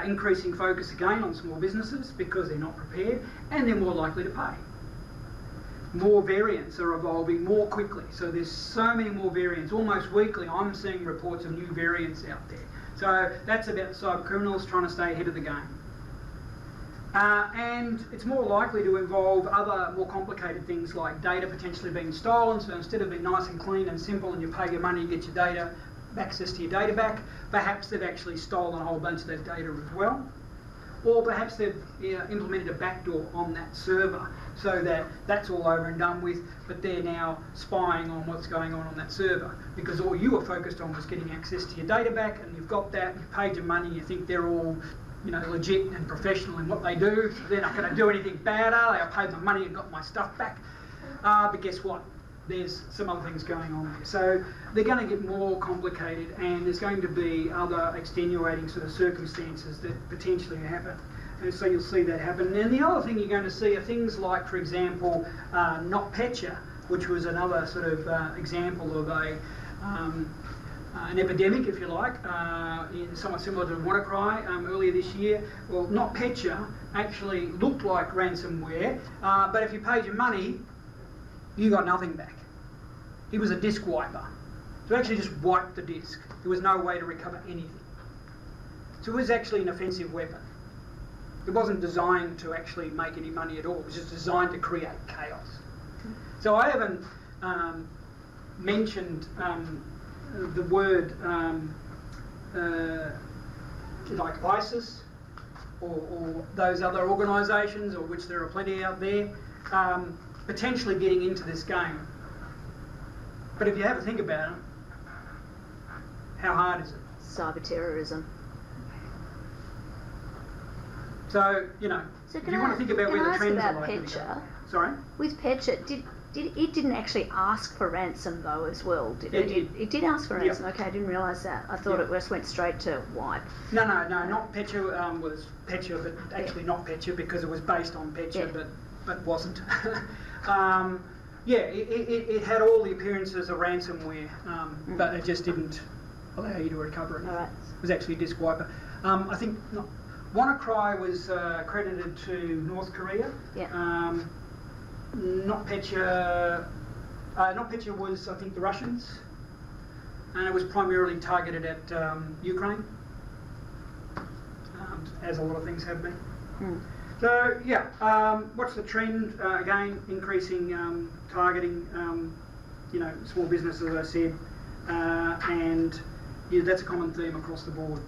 Increasing focus again on small businesses because they're not prepared and they're more likely to pay. More variants are evolving more quickly. So there's so many more variants. Almost weekly I'm seeing reports of new variants out there. So that's about cyber criminals trying to stay ahead of the game. And it's more likely to involve other more complicated things like data potentially being stolen. So instead of being nice and clean and simple and you pay your money, you get your data, access to your data back, perhaps they've actually stolen a whole bunch of that data as well. Or perhaps they've implemented a backdoor on that server so that that's all over and done with, but they're now spying on what's going on that server because all you were focused on was getting access to your data back, and you've got that, you've paid your money, you think they're all legit and professional in what they do, so they're not going to do anything bad, are they? I paid my money and got my stuff back. But guess what? There's some other things going on there. So they're going to get more complicated, and there's going to be other extenuating sort of circumstances that potentially happen. And so you'll see that happen. And the other thing you're going to see are things like, for example, NotPetya, which was another sort of example of an epidemic, if you like, somewhat similar to WannaCry earlier this year. Well, NotPetya actually looked like ransomware, but if you paid your money, you got nothing back. It was a disk wiper. So it actually just wiped the disk. There was no way to recover anything. So it was actually an offensive weapon. It wasn't designed to actually make any money at all. It was just designed to create chaos. So I haven't mentioned the word like ISIS or those other organisations, of which there are plenty out there, potentially getting into this game. But if you have a think about it, how hard is it? Cyber terrorism. So, So if you want to think about where the trends are likely to go. Petya? Sorry? With Petya, it didn't actually ask for ransom though as well, did it? It did. It did ask for ransom. Yep. Okay, I didn't realise that. I thought Yep. it just went straight to wipe. No, not Petya was Petya, but actually not Petya because it was based on Petya, but wasn't. It had all the appearances of ransomware, but it just didn't allow you to recover it. All right. It was actually a disk wiper. I think WannaCry was credited to North Korea. Yeah. NotPetya was, I think, the Russians, and it was primarily targeted at Ukraine, as a lot of things have been. So yeah, what's the trend? Again, increasing targeting, small businesses, as I said, and yeah, that's a common theme across the board.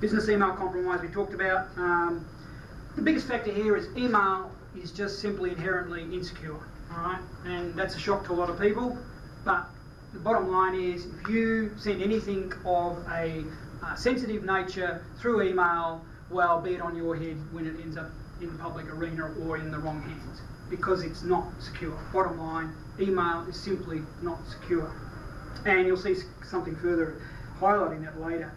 Business email compromise we talked about. The biggest factor here is email is just simply inherently insecure, all right? And that's a shock to a lot of people, but the bottom line is if you send anything of a sensitive nature through email, well, be it on your head when it ends up in the public arena or in the wrong hands, because it's not secure. Bottom line, email is simply not secure. And you'll see something further highlighting that later.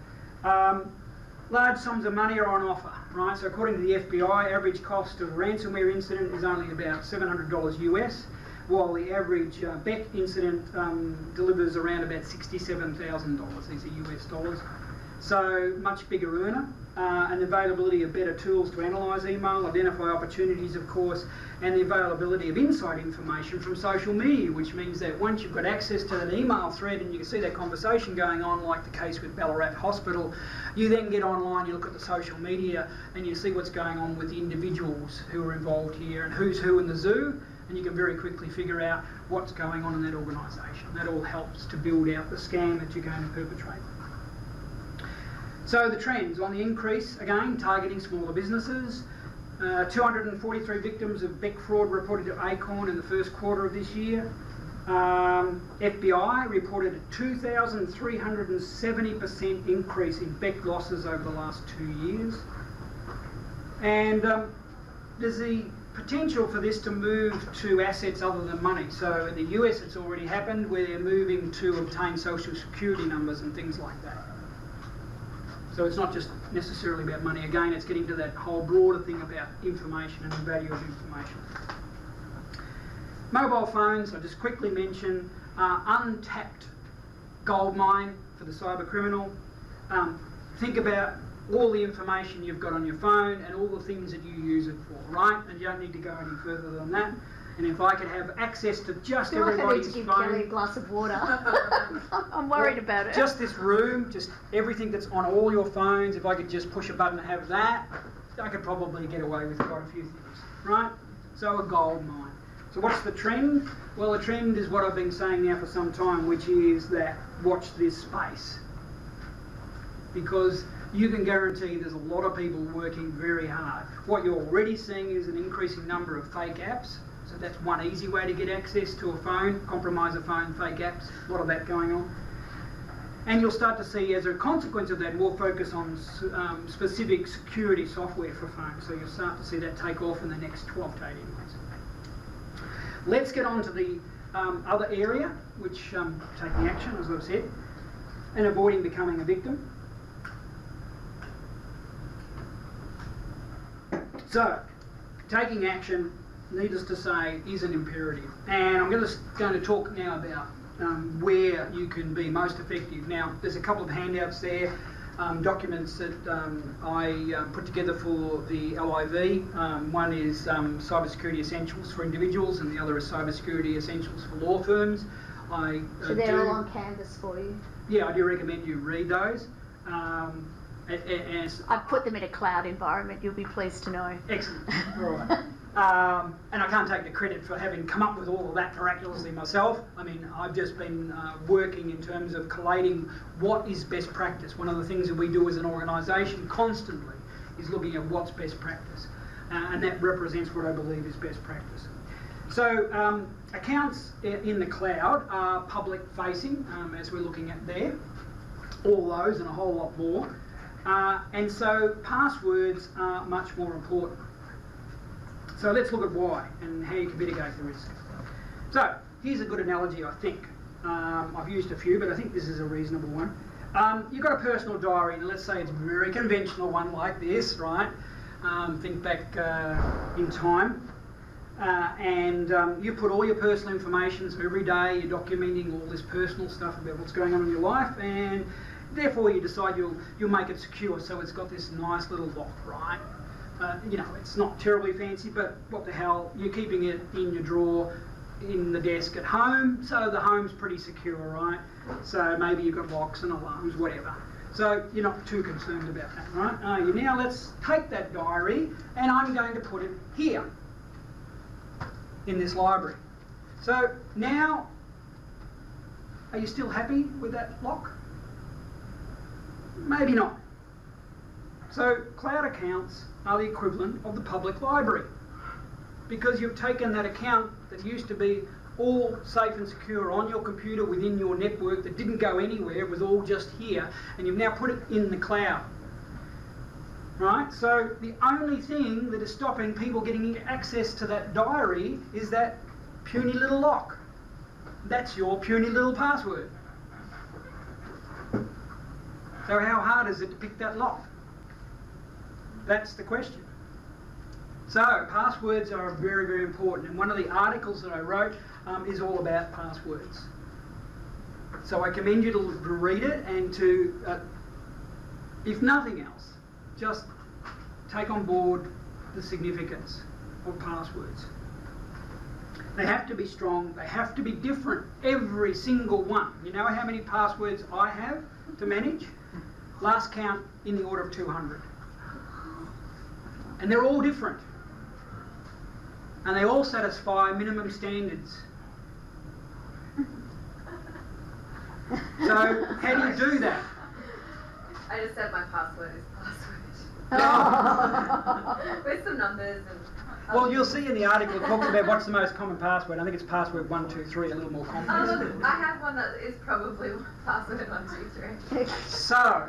Large sums of money are on offer, right? So according to the FBI, average cost of a ransomware incident is only about $700 US, while the average BEC incident delivers around about $67,000. These are US dollars. So much bigger earner, and the availability of better tools to analyse email, identify opportunities of course, and the availability of inside information from social media, which means that once you've got access to an email thread and you can see that conversation going on, like the case with Ballarat Hospital, you then get online, you look at the social media and you see what's going on with the individuals who are involved here and who's who in the zoo, and you can very quickly figure out what's going on in that organisation. That all helps to build out the scam that you're going to perpetrate. So the trends on the increase, again, targeting smaller businesses. 243 victims of BEC fraud reported to ACORN in the first quarter of this year. FBI reported a 2,370% increase in BEC losses over the last 2 years. And there's the potential for this to move to assets other than money. So in the US it's already happened, where they're moving to obtain social security numbers and things like that. So it's not just necessarily about money. Again, it's getting to that whole broader thing about information and the value of information. Mobile phones, I just quickly mention, untapped gold mine for the cyber criminal. Think about all the information you've got on your phone and all the things that you use it for, right? And you don't need to go any further than that. And if I could have access to just everybody's phone... I need to give Kelly a glass of water. I'm worried about it. Just this room, just everything that's on all your phones, if I could just push a button and have that, I could probably get away with quite a few things, right? So a gold mine. So what's the trend? Well, the trend is what I've been saying now for some time, which is that watch this space. Because you can guarantee there's a lot of people working very hard. What you're already seeing is an increasing number of fake apps. So that's one easy way to get access to a phone, compromise a phone, fake apps, a lot of that going on. And you'll start to see, as a consequence of that, more focus on specific security software for phones. So you'll start to see that take off in the next 12 to 18 months. Let's get on to the other area, which taking action, as I've said, and avoiding becoming a victim. So, taking action, needless to say, is an imperative. And I'm going to talk now about where you can be most effective. Now, there's a couple of handouts there, documents that I put together for the LIV. One is Cybersecurity Essentials for individuals, and the other is Cybersecurity Essentials for law firms. So they're all on Canvas for you? Yeah, I do recommend you read those. I've put them in a cloud environment, you'll be pleased to know. Excellent. All right. And I can't take the credit for having come up with all of that miraculously myself. I mean, I've just been working in terms of collating what is best practice. One of the things that we do as an organisation constantly is looking at what's best practice. And that represents what I believe is best practice. So accounts in the cloud are public facing, as we're looking at there. All those and a whole lot more. And so passwords are much more important. So let's look at why and how you can mitigate the risk. So here's a good analogy, I think. I've used a few, but I think this is a reasonable one. You've got a personal diary, and let's say it's a very conventional one like this, right? Think back in time. And you put all your personal information, so every day you're documenting all this personal stuff about what's going on in your life, and therefore you decide you'll make it secure, so it's got this nice little lock, right? It's not terribly fancy, but what the hell, you're keeping it in your drawer in the desk at home, so the home's pretty secure, right? So maybe you've got locks and alarms, whatever. So you're not too concerned about that, right? Are you? Now let's take that diary and I'm going to put it here in this library. So now, are you still happy with that lock? Maybe not. So cloud accounts are the equivalent of the public library, because you've taken that account that used to be all safe and secure on your computer within your network that didn't go anywhere, it was all just here, and you've now put it in the cloud. Right? So the only thing that is stopping people getting access to that diary is that puny little lock. That's your puny little password. So how hard is it to pick that lock? That's the question. So passwords are very, very important, and one of the articles that I wrote is all about passwords. So I commend you to read it and to, if nothing else, just take on board the significance of passwords. They have to be strong, they have to be different, every single one. You know how many passwords I have to manage? Last count, in the order of 200. And they're all different. And they all satisfy minimum standards. So how do you do that? I just said my password is password. Oh. With some numbers and... Well, you'll see in the article it talks about what's the most common password. I think it's password 123, a little more complex. I have one that is probably password 123. So,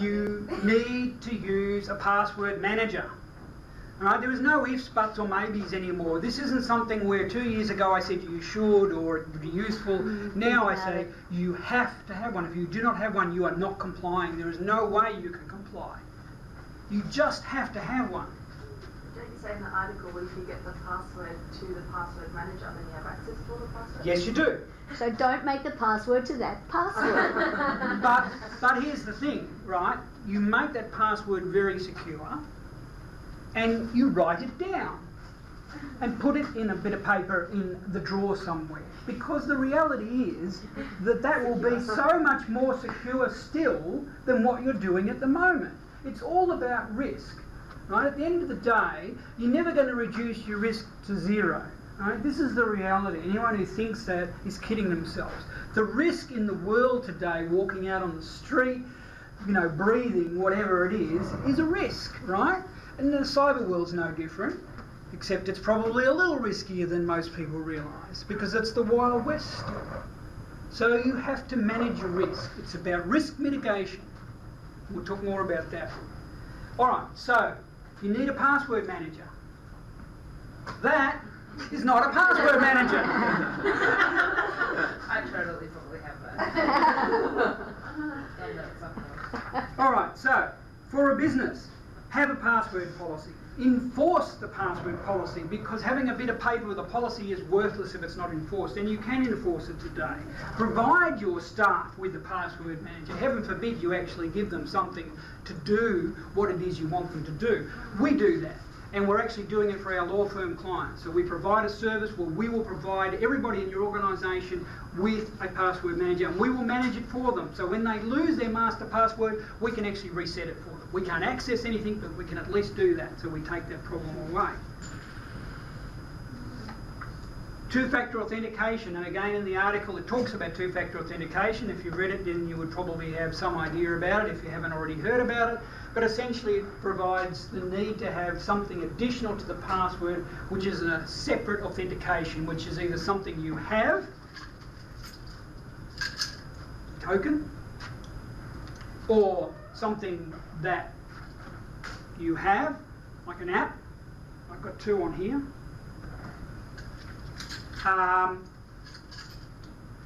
you need to use a password manager. Alright, there is no ifs, buts or maybes anymore. This isn't something where 2 years ago I said you should or it would be useful. Now I say you have to have one. If you do not have one, you are not complying. There is no way you can comply. You just have to have one. Don't you say in the article if you get the password to the password manager, then you have access to the password? Yes, you do. So don't make the password to that password. But here's the thing, right? You make that password very secure and you write it down and put it in a bit of paper in the drawer somewhere. Because the reality is that will be so much more secure still than what you're doing at the moment. It's all about risk. Right? At the end of the day, you're never going to reduce your risk to zero. Right? This is the reality. Anyone who thinks that is kidding themselves. The risk in the world today, walking out on the street, breathing, whatever it is a risk, right? And the cyber world's no different, except it's probably a little riskier than most people realise, because it's the Wild West still. So you have to manage your risk. It's about risk mitigation. We'll talk more about that. Alright, so you need a password manager. That is not a password manager. I totally probably have that. Done that somewhere. Alright, so for a business, have a password policy. Enforce the password policy, because having a bit of paper with a policy is worthless if it's not enforced, and you can enforce it today. Provide your staff with a password manager. Heaven forbid you actually give them something to do what it is you want them to do. We do that, and we're actually doing it for our law firm clients. So we provide a service where we will provide everybody in your organisation with a password manager, and we will manage it for them. So when they lose their master password, we can actually reset it for them. We can't access anything, but we can at least do that, so we take that problem away. Two-factor authentication, and again in the article it talks about two-factor authentication. If you've read it, then you would probably have some idea about it if you haven't already heard about it. But essentially it provides the need to have something additional to the password, which is a separate authentication, which is either something you have, token, or something that you have, like an app. I've got two on here.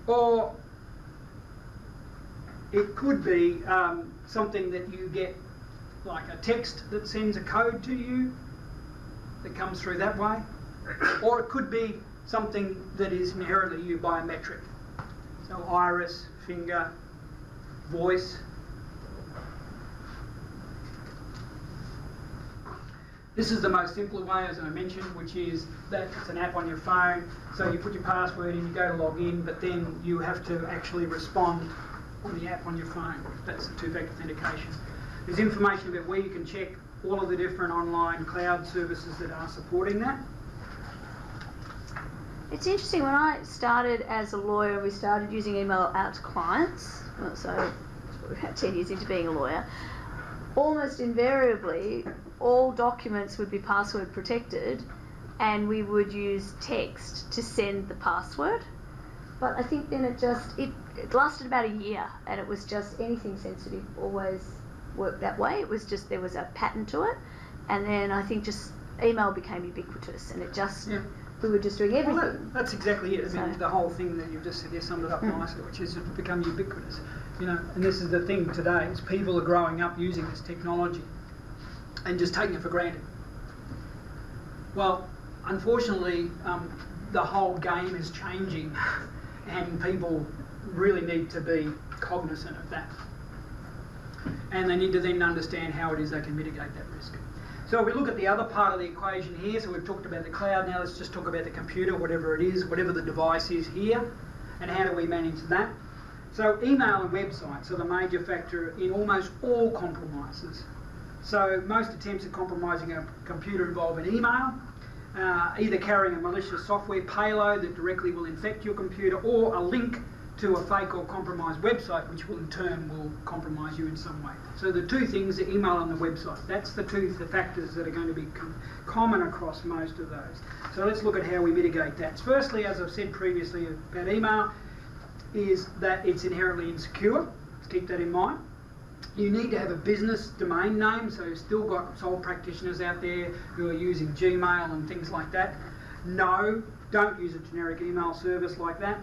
Or it could be something that you get, like a text that sends a code to you that comes through that way. Or it could be something that is inherently you biometric. So iris, finger, voice. This is the most simple way, as I mentioned, which is that it's an app on your phone. So you put your password in, you go to log in, but then you have to actually respond on the app on your phone. That's the two-factor authentication. There's information about where you can check all of the different online cloud services that are supporting that. It's interesting, when I started as a lawyer, we started using email out to clients, so we're about 10 years into being a lawyer. Almost invariably, all documents would be password protected, and we would use text to send the password. But I think then it lasted about a year, and it was just anything sensitive always worked that way. It was just, there was a pattern to it, and then I think just email became ubiquitous, and it just, we were just doing everything. Well, that's exactly it. I mean, the whole thing that you've just said there summed it up nicely, which is it's become ubiquitous. You know, and this is the thing today, is people are growing up using this technology and just taking it for granted. Well, unfortunately, the whole game is changing, and people really need to be cognizant of that. And they need to then understand how it is they can mitigate that risk. So if we look at the other part of the equation here, so we've talked about the cloud, now let's just talk about the computer, whatever it is, whatever the device is here, and how do we manage that? So email and websites are the major factor in almost all compromises. So most attempts at compromising a computer involve an email, either carrying a malicious software payload that directly will infect your computer, or a link to a fake or compromised website, which will in turn will compromise you in some way. So the two things, the email and the website, that's the factors that are going to be common across most of those. So let's look at how we mitigate that. Firstly, as I've said previously about email, is that it's inherently insecure. Let's keep that in mind. You need to have a business domain name, so you've still got sole practitioners out there who are using Gmail and things like that. No, don't use a generic email service like that.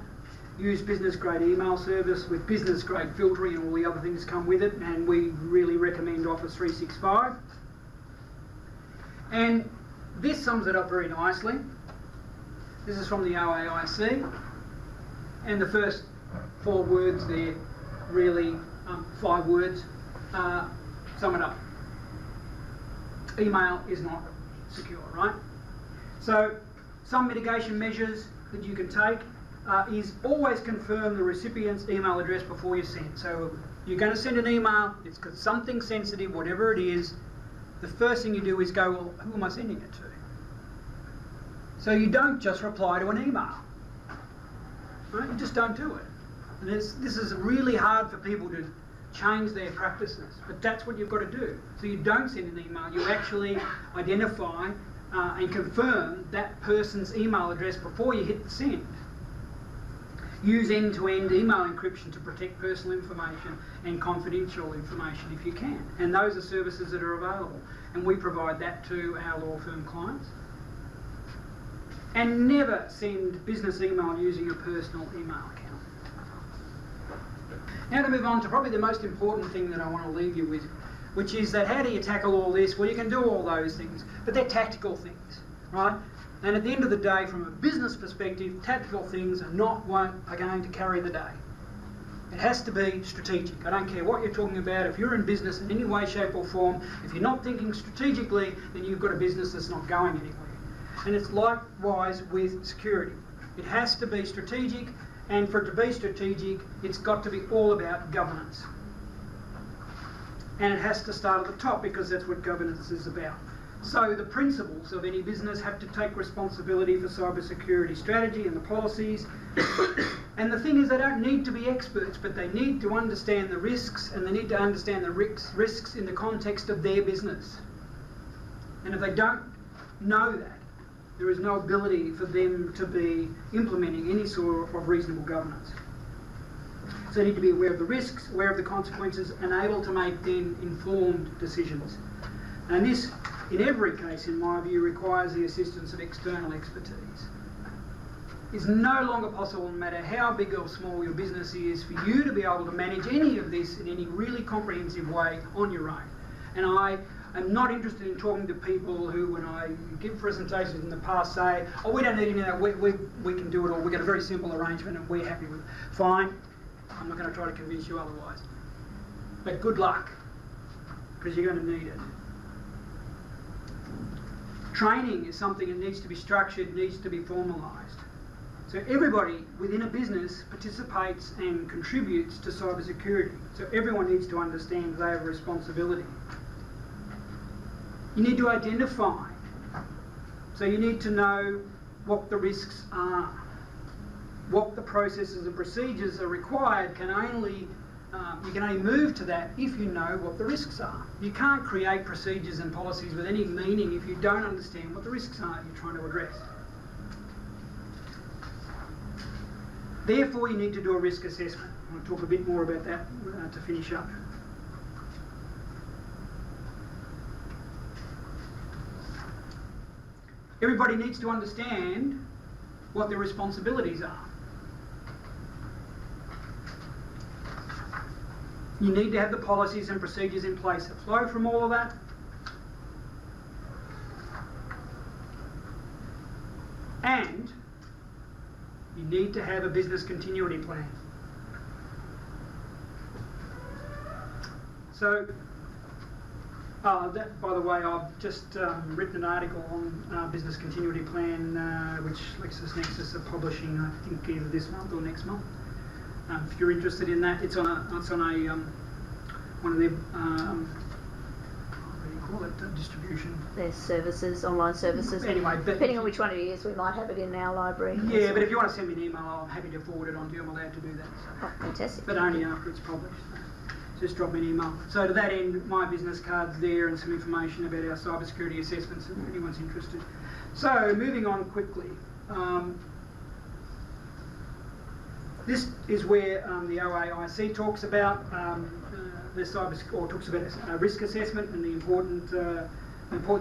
Use business grade email service with business grade filtering and all the other things come with it, and we really recommend Office 365. And this sums it up very nicely. This is from the OAIC, and the first 4 words there, really 5 words, sum it up. Email is not secure, right? So some mitigation measures that you can take is always confirm the recipient's email address before you send. So you're going to send an email, it's got something sensitive, whatever it is, the first thing you do is go, well, who am I sending it to? So you don't just reply to an email. Right? You just don't do it. And this is really hard for people to change their practices, but that's what you've got to do. So you don't send an email, you actually identify and confirm that person's email address before you hit the send. Use end-to-end email encryption to protect personal information and confidential information if you can. And those are services that are available. And we provide that to our law firm clients. And never send business email using your personal email account. Now to move on to probably the most important thing that I want to leave you with, which is that how do you tackle all this? Well, you can do all those things, but they're tactical things, right? And at the end of the day, from a business perspective, tactical things are going to carry the day. It has to be strategic. I don't care what you're talking about. If you're in business in any way, shape or form, if you're not thinking strategically, then you've got a business that's not going anywhere. And it's likewise with security. It has to be strategic, and for it to be strategic, it's got to be all about governance. And it has to start at the top, because that's what governance is about. So the principals of any business have to take responsibility for cybersecurity strategy and the policies. And the thing is, they don't need to be experts, but they need to understand the risks, and they need to understand the risks in the context of their business. And if they don't know that, there is no ability for them to be implementing any sort of reasonable governance. So they need to be aware of the risks, aware of the consequences, and able to make then informed decisions. And this, in every case, in my view, requires the assistance of external expertise. It's no longer possible, no matter how big or small your business is, for you to be able to manage any of this in any really comprehensive way on your own. And I am not interested in talking to people who, when I give presentations in the past, say, oh, we don't need any of that, we can do it all, we've got a very simple arrangement and we're happy with it. Fine, I'm not going to try to convince you otherwise. But good luck, because you're going to need it. Training is something that needs to be structured, needs to be formalised. So everybody within a business participates and contributes to cybersecurity. So everyone needs to understand they have a responsibility. You need to identify. So you need to know what the risks are. What the processes and procedures are required you can only move to that if you know what the risks are. You can't create procedures and policies with any meaning if you don't understand what the risks are you're trying to address. Therefore, you need to do a risk assessment. I want to talk a bit more about that to finish up. Everybody needs to understand what their responsibilities are. You need to have the policies and procedures in place that flow from all of that. And you need to have a business continuity plan. So, by the way, I've just written an article on business continuity plan, which LexisNexis are publishing, I think, either this month or next month. If you're interested in that, it's on one of their what do you call it, distribution. Their services, online services. Anyway, depending on which one it is, we might have it in our library. Yeah, but if you want to send me an email, I'm happy to forward it on to you. I'm allowed to do that. So. Oh, fantastic. But only after it's published. Just drop me an email. So to that end, my business card's there and some information about our cybersecurity assessments if anyone's interested. So moving on quickly. This is where the OAIC talks about the talks about risk assessment and the importance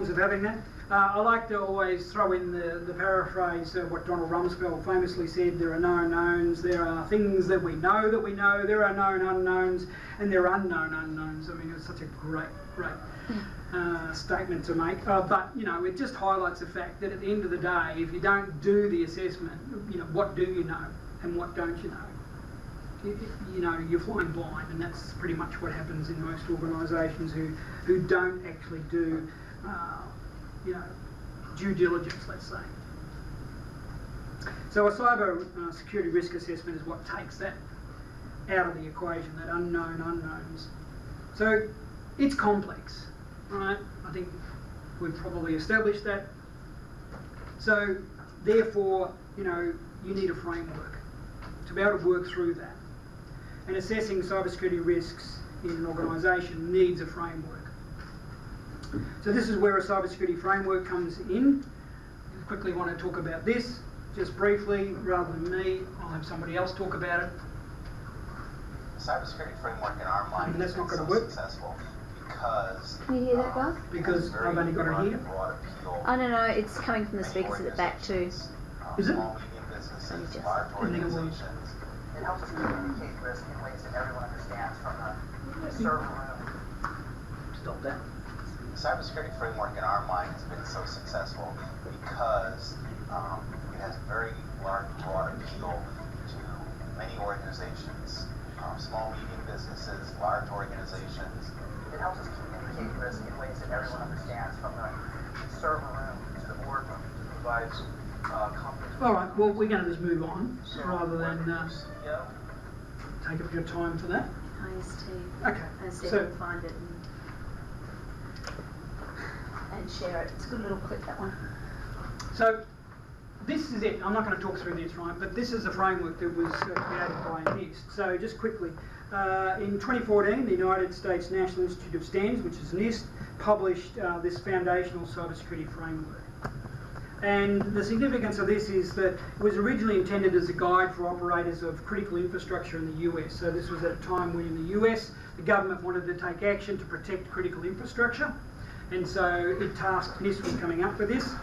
of having that. I like to always throw in the paraphrase of what Donald Rumsfeld famously said: there are known knowns, there are things that we know, there are known unknowns, and there are unknown unknowns. I mean, it's such a great statement to make. But, you know, it just highlights the fact that at the end of the day, if you don't do the assessment, you know, what do you know and what don't you know? You know, you're flying blind, and that's pretty much what happens in most organisations who don't actually do you know, due diligence, let's say. So a cyber security risk assessment is what takes that out of the equation, that unknown unknowns. So it's complex, right? I think we've probably established that. So therefore, you know, you need a framework to be able to work through that. And assessing cybersecurity risks in an organisation needs a framework. So this is where a cybersecurity framework comes in. I quickly want to talk about this, just briefly, rather than me. I'll have somebody else talk about it. The cybersecurity framework in our mind that's not is going so to work successful because Can you hear that, Garth? Because I've only got it here. Oh, no, it's coming from the speakers at the back too. Is it? Small, medium businesses, Just- large I think it was. organizations. It helps us communicate risk in ways that everyone understands, from the server room. Stop that. The cybersecurity framework in our mind has been so successful because it has very large, broad appeal to many organizations, small, medium businesses, large organizations. It helps us communicate risk in ways that everyone understands, from the server room to the boardroom. It provides companies. All right, well, we're going to just move on rather than Yeah. take up your time for that. IST. Okay, IST so will find it and share it. It's a good little clip, that one. So this is it. I'm not going to talk through this, right? But this is a framework that was created by NIST. So just quickly, in 2014, the United States National Institute of Standards, which is NIST, published this foundational cybersecurity framework. And the significance of this is that it was originally intended as a guide for operators of critical infrastructure in the US. So this was at a time when in the US, the government wanted to take action to protect critical infrastructure. And so it tasked NIST with coming up with this.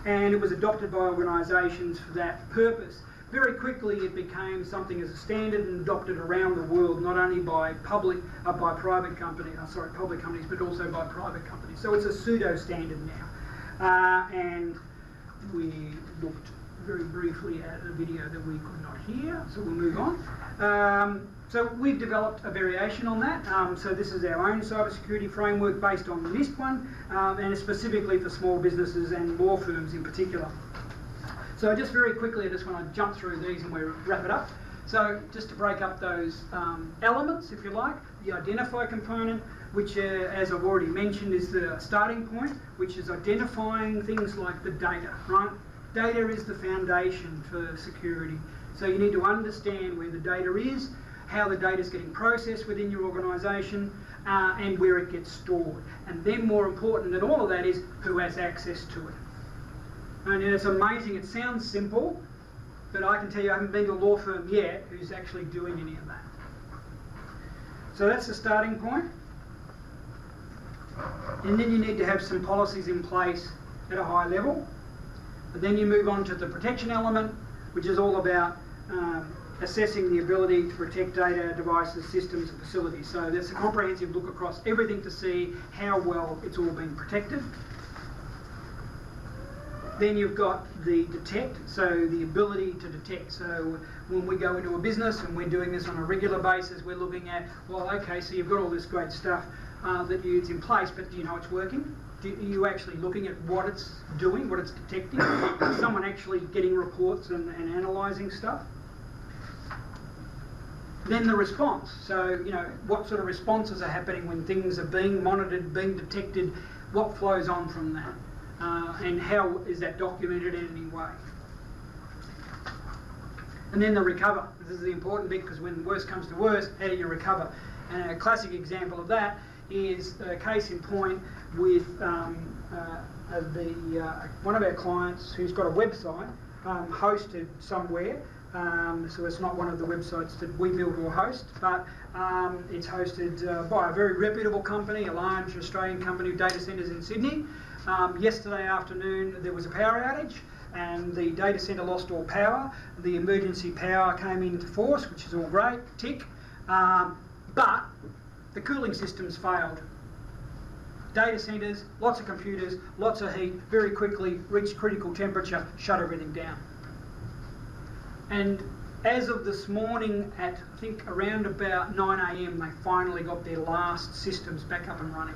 And it was adopted by organisations for that purpose. Very quickly it became something as a standard and adopted around the world, not only by public companies, but also by private companies. So it's a pseudo standard now. And we looked very briefly at a video that we could not hear, so we'll move on. So we've developed a variation on that. So this is our own cybersecurity framework based on the NIST one, and it's specifically for small businesses and law firms in particular. So just very quickly, I just want to jump through these and we'll wrap it up. So just to break up those elements, if you like, the identify component, which as I've already mentioned is the starting point, which is identifying things like the data, right? Data is the foundation for security. So you need to understand where the data is, how the data is getting processed within your organisation, and where it gets stored. And then more important than all of that is who has access to it. And it's amazing, it sounds simple, but I can tell you I haven't been to a law firm yet who's actually doing any of that. So that's the starting point. And then you need to have some policies in place at a high level. And then you move on to the protection element, which is all about assessing the ability to protect data, devices, systems and facilities. So there's a comprehensive look across everything to see how well it's all been protected. Then you've got the detect, so the ability to detect. So when we go into a business and we're doing this on a regular basis, we're looking at, well, okay, so you've got all this great stuff that it's in place, but do you know it's working? Are you actually looking at what it's doing, what it's detecting? Is someone actually getting reports and analysing stuff? Then the response. So, you know, what sort of responses are happening when things are being monitored, being detected? What flows on from that? And how is that documented in any way? And then the recover. This is the important bit, because when worst comes to worst, how do you recover? And a classic example of that is a case in point with one of our clients who's got a website hosted somewhere. So it's not one of the websites that we build or host, but it's hosted by a very reputable company, a large Australian company with data centres in Sydney. Yesterday afternoon there was a power outage and the data centre lost all power. The emergency power came into force, which is all great, tick, but the cooling systems failed. Data centres, lots of computers, lots of heat, very quickly reached critical temperature, shut everything down. And as of this morning at, I think, around about 9 AM, they finally got their last systems back up and running.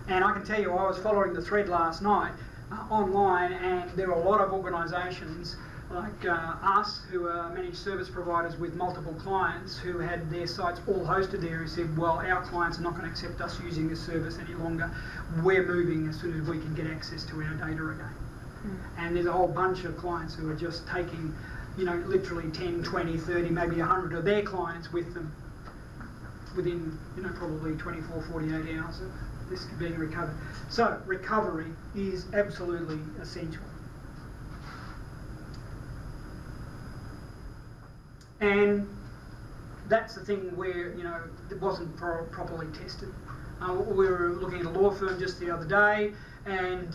And I can tell you, I was following the thread last night online, and there are a lot of organisations like us, who are managed service providers with multiple clients, who had their sites all hosted there, who said, well, our clients are not going to accept us using this service any longer. We're moving as soon as we can get access to our data again. And there's a whole bunch of clients who are just taking, you know, literally 10, 20, 30, maybe 100 of their clients with them within, you know, probably 24, 48 hours of this being recovered. So recovery is absolutely essential. And that's the thing where, you know, it wasn't properly tested. We were looking at a law firm just the other day, and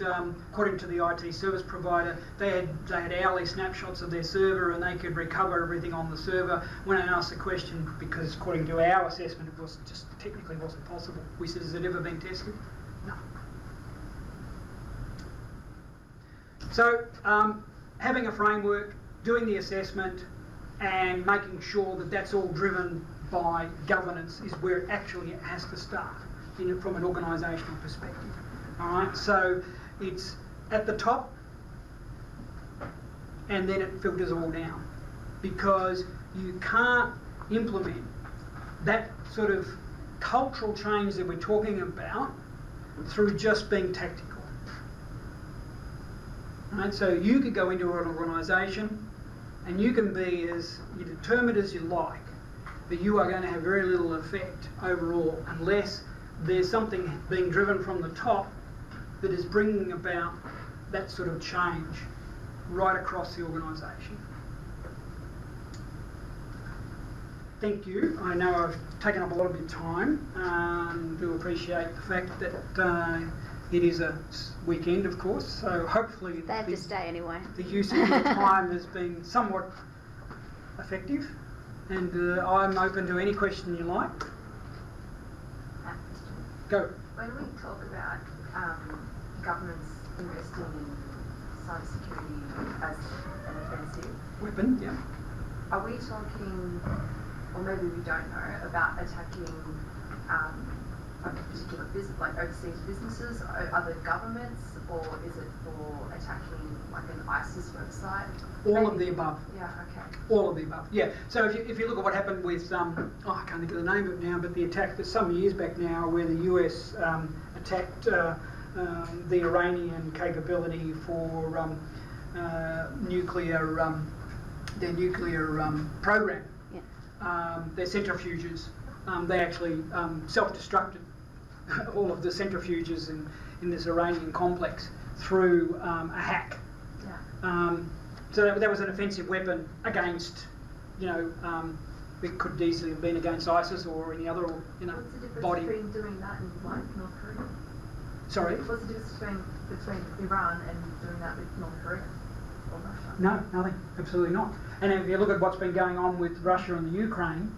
according to the IT service provider, they had hourly snapshots of their server, and they could recover everything on the server. When I asked the question, because according to our assessment, it was just technically wasn't possible. We said, has it ever been tested? No. So having a framework, doing the assessment, and making sure that that's all driven by governance is where it actually has to start, you know, from an organisational perspective. All right, so it's at the top, and then it filters all down, because you can't implement that sort of cultural change that we're talking about through just being tactical. All right, so you could go into an organisation and you can be as determined as you like, but you are going to have very little effect overall unless there's something being driven from the top that is bringing about that sort of change right across the organisation. Thank you. I know I've taken up a lot of your time. Do appreciate the fact that it is a weekend, of course, so hopefully They have to stay anyway. the use of your time has been somewhat effective, and I'm open to any question you like. Go. When we talk about governments investing in cybersecurity as an offensive Weapon, yeah. are we talking, or maybe we don't know, about attacking particular business, like overseas businesses, other governments, or is it for attacking like an ISIS website? All of the above. Yeah, okay. All of the above, yeah. So if you look at what happened with, I can't think of the name of it now, but the attack that some years back now where the US attacked the Iranian capability for their nuclear program, their centrifuges, they actually self-destructed all of the centrifuges in this Iranian complex through a hack. Yeah. So that was an offensive weapon against, it could easily have been against ISIS or any other, What's the difference body. between doing that and like North Korea? Sorry? What's the difference between Iran and doing that with North Korea or Russia? No, nothing. Absolutely not. And if you look at what's been going on with Russia and the Ukraine,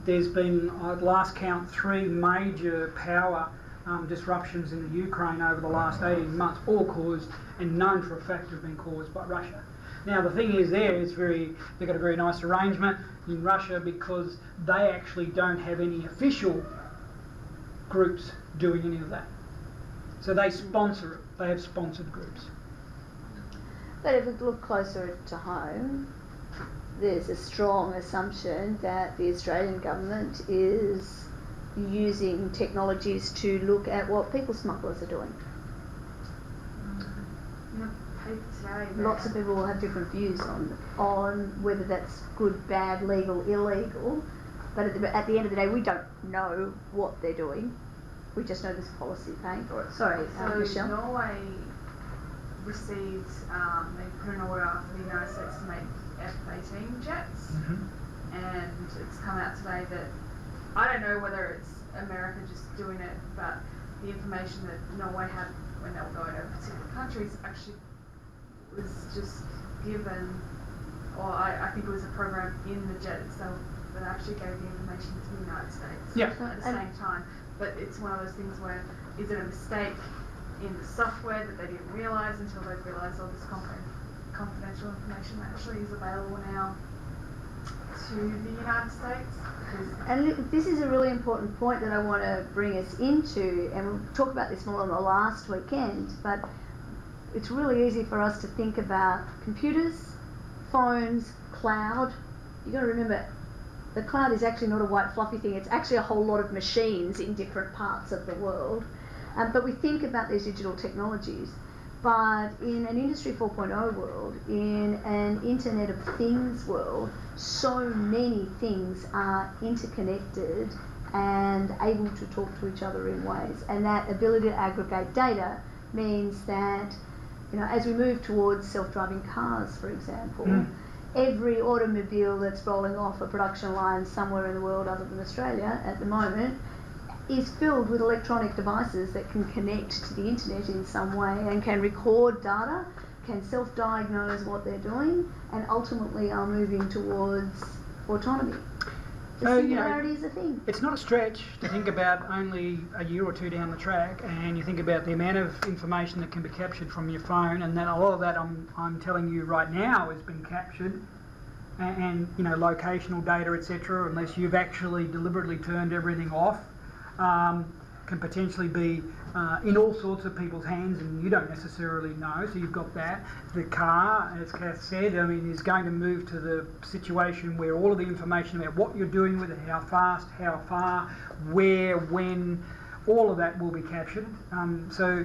there's been, at last count, 3 major power disruptions in the Ukraine over the last 18 months, all caused and known for a fact have been caused by Russia. Now the thing is they've got a very nice arrangement in Russia because they actually don't have any official groups doing any of that. So they sponsor it. They have sponsored groups. But if we look closer to home, there's a strong assumption that the Australian government is using technologies to look at what people smugglers are doing. Lots of people will have different views on whether that's good, bad, legal, illegal, but at the end of the day we don't know what they're doing. We just know there's policy paying for it. Sorry, Michelle. Norway received, they put an order for the United States to make F-18 jets, and it's come out today that, I don't know whether it's America just doing it, but the information that Norway had when they were going over particular countries actually was just given, or I think it was a program in the jet itself that actually gave the information to the United States at the same time. But it's one of those things where, is it a mistake in the software that they didn't realise until they've realised all this confidential information that actually is available now to the United States? And look, this is a really important point that I want to bring us into, and we'll talk about this more on the last weekend, but it's really easy for us to think about computers, phones, cloud. You've got to remember, the cloud is actually not a white fluffy thing, it's actually a whole lot of machines in different parts of the world. But we think about these digital technologies, but in an Industry 4.0 world, in an Internet of Things world, so many things are interconnected and able to talk to each other in ways. And that ability to aggregate data means that, as we move towards self-driving cars, for example, every automobile that's rolling off a production line somewhere in the world other than Australia at the moment is filled with electronic devices that can connect to the internet in some way and can record data, can self-diagnose what they're doing, and ultimately are moving towards autonomy. The singularity is a thing. It's not a stretch to think about only a year or two down the track, and you think about the amount of information that can be captured from your phone, and then a lot of that I'm telling you right now has been captured, and locational data, etc., unless you've actually deliberately turned everything off, can potentially be in all sorts of people's hands, and you don't necessarily know. So you've got that. The car, as Kath said, is going to move to the situation where all of the information about what you're doing with it, how fast, how far, where, when, all of that will be captured. So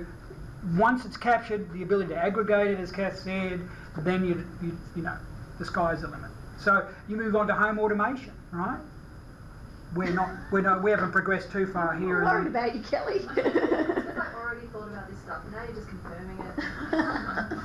once it's captured, the ability to aggregate it, as Kath said, then you know the sky's the limit. So you move on to home automation, right? We haven't progressed too far here. I'm worried about you, Kelly. I've already thought about this stuff, now you're just confirming it.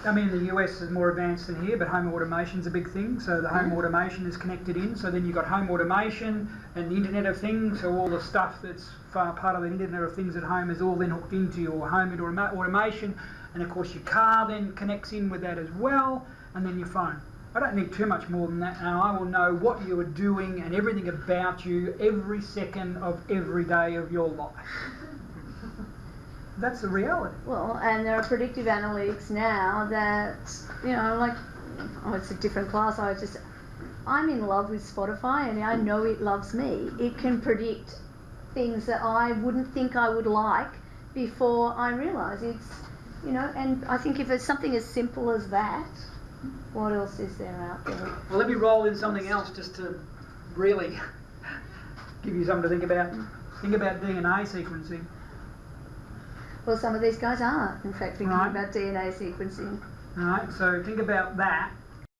I mean, the US is more advanced than here, but home automation's a big thing. So the home automation is connected in. So then you've got home automation and the Internet of Things. So all the stuff that's part of the Internet of Things at home is all then hooked into your home automation. And of course your car then connects in with that as well. And then your phone. I don't need too much more than that, and I will know what you are doing and everything about you every second of every day of your life. That's the reality. Well, and there are predictive analytics now that, it's a different class. I'm in love with Spotify, and I know it loves me. It can predict things that I wouldn't think I would like before I realise it's, you know, and I think if it's something as simple as that, what else is there out there? Well, let me roll in something else just to really give you something to think about. Think about DNA sequencing. Well, some of these guys are, in fact, thinking Right. about DNA sequencing. Right, so think about that.